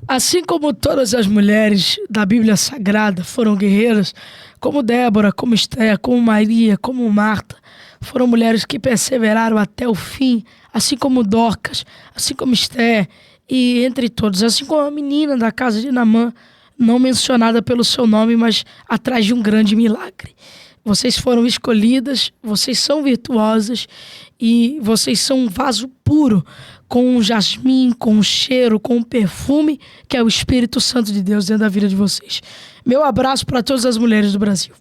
Assim como todas as mulheres da Bíblia Sagrada foram guerreiras, como Débora, como Esté, como Maria, como Marta, foram mulheres que perseveraram até o fim, assim como Dorcas, assim como Esté, e entre todos, assim como a menina da casa de Naamã, não mencionada pelo seu nome, mas atrás de um grande milagre. Vocês foram escolhidas, vocês são virtuosas e vocês são um vaso puro, com um jasmim, com um cheiro, com um perfume, que é o Espírito Santo de Deus dentro da vida de vocês. Meu abraço para todas as mulheres do Brasil.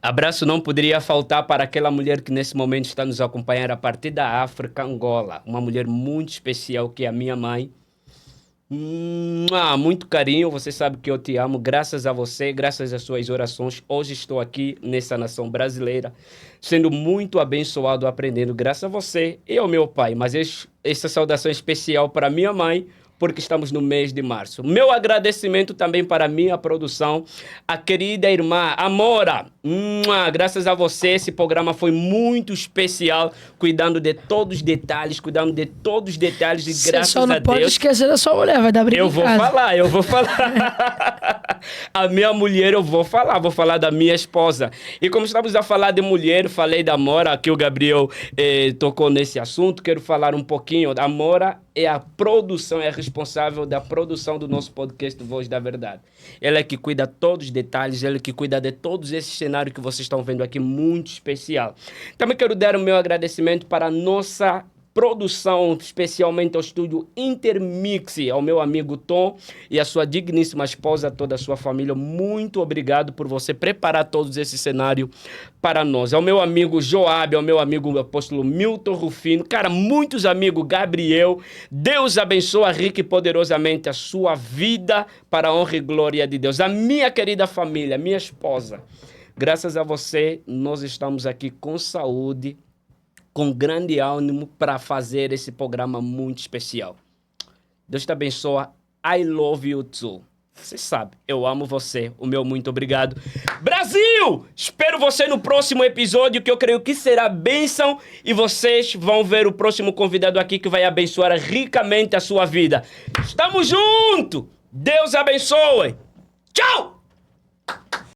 Abraço não poderia faltar para aquela mulher que nesse momento está nos acompanhando a partir da África, Angola. Uma mulher muito especial que é a minha mãe. Muito carinho, você sabe que eu te amo. Graças a você, graças às suas orações, hoje estou aqui nessa nação brasileira, sendo muito abençoado, aprendendo graças a você e ao meu pai. Mas essa saudação é especial para minha mãe, porque estamos no mês de março. Meu agradecimento também para a minha produção, a querida irmã Amora. Graças a você, esse programa foi muito especial, cuidando de todos os detalhes, e graças a Deus. Você só não pode esquecer da sua mulher, vai dar briga. Eu vou falar. A minha mulher eu vou falar da minha esposa. E como estamos a falar de mulher, falei da Amora, que o Gabriel tocou nesse assunto, quero falar um pouquinho. A Amora é a produção, é a responsável da produção do nosso podcast Voz da Verdade. Ela é que cuida de todos os detalhes, ela é que cuida de todos esses cenários que vocês estão vendo aqui, muito especial. Também quero dar o meu agradecimento para a nossa produção, especialmente ao estúdio Intermix, ao meu amigo Tom e a sua digníssima esposa, toda a sua família. Muito obrigado por você preparar todos esse cenário para nós. Ao meu amigo Joab, ao meu amigo apóstolo Milton Rufino, cara, muitos amigos, Gabriel, Deus abençoa rica e poderosamente a sua vida para a honra e glória de Deus. A minha querida família, minha esposa, graças a você, nós estamos aqui com saúde, com grande ânimo para fazer esse programa muito especial. Deus te abençoe. I love you too. Você sabe, eu amo você. O meu muito obrigado. Brasil! Espero você no próximo episódio, que eu creio que será bênção. E vocês vão ver o próximo convidado aqui que vai abençoar ricamente a sua vida. Estamos juntos! Deus abençoe! Tchau!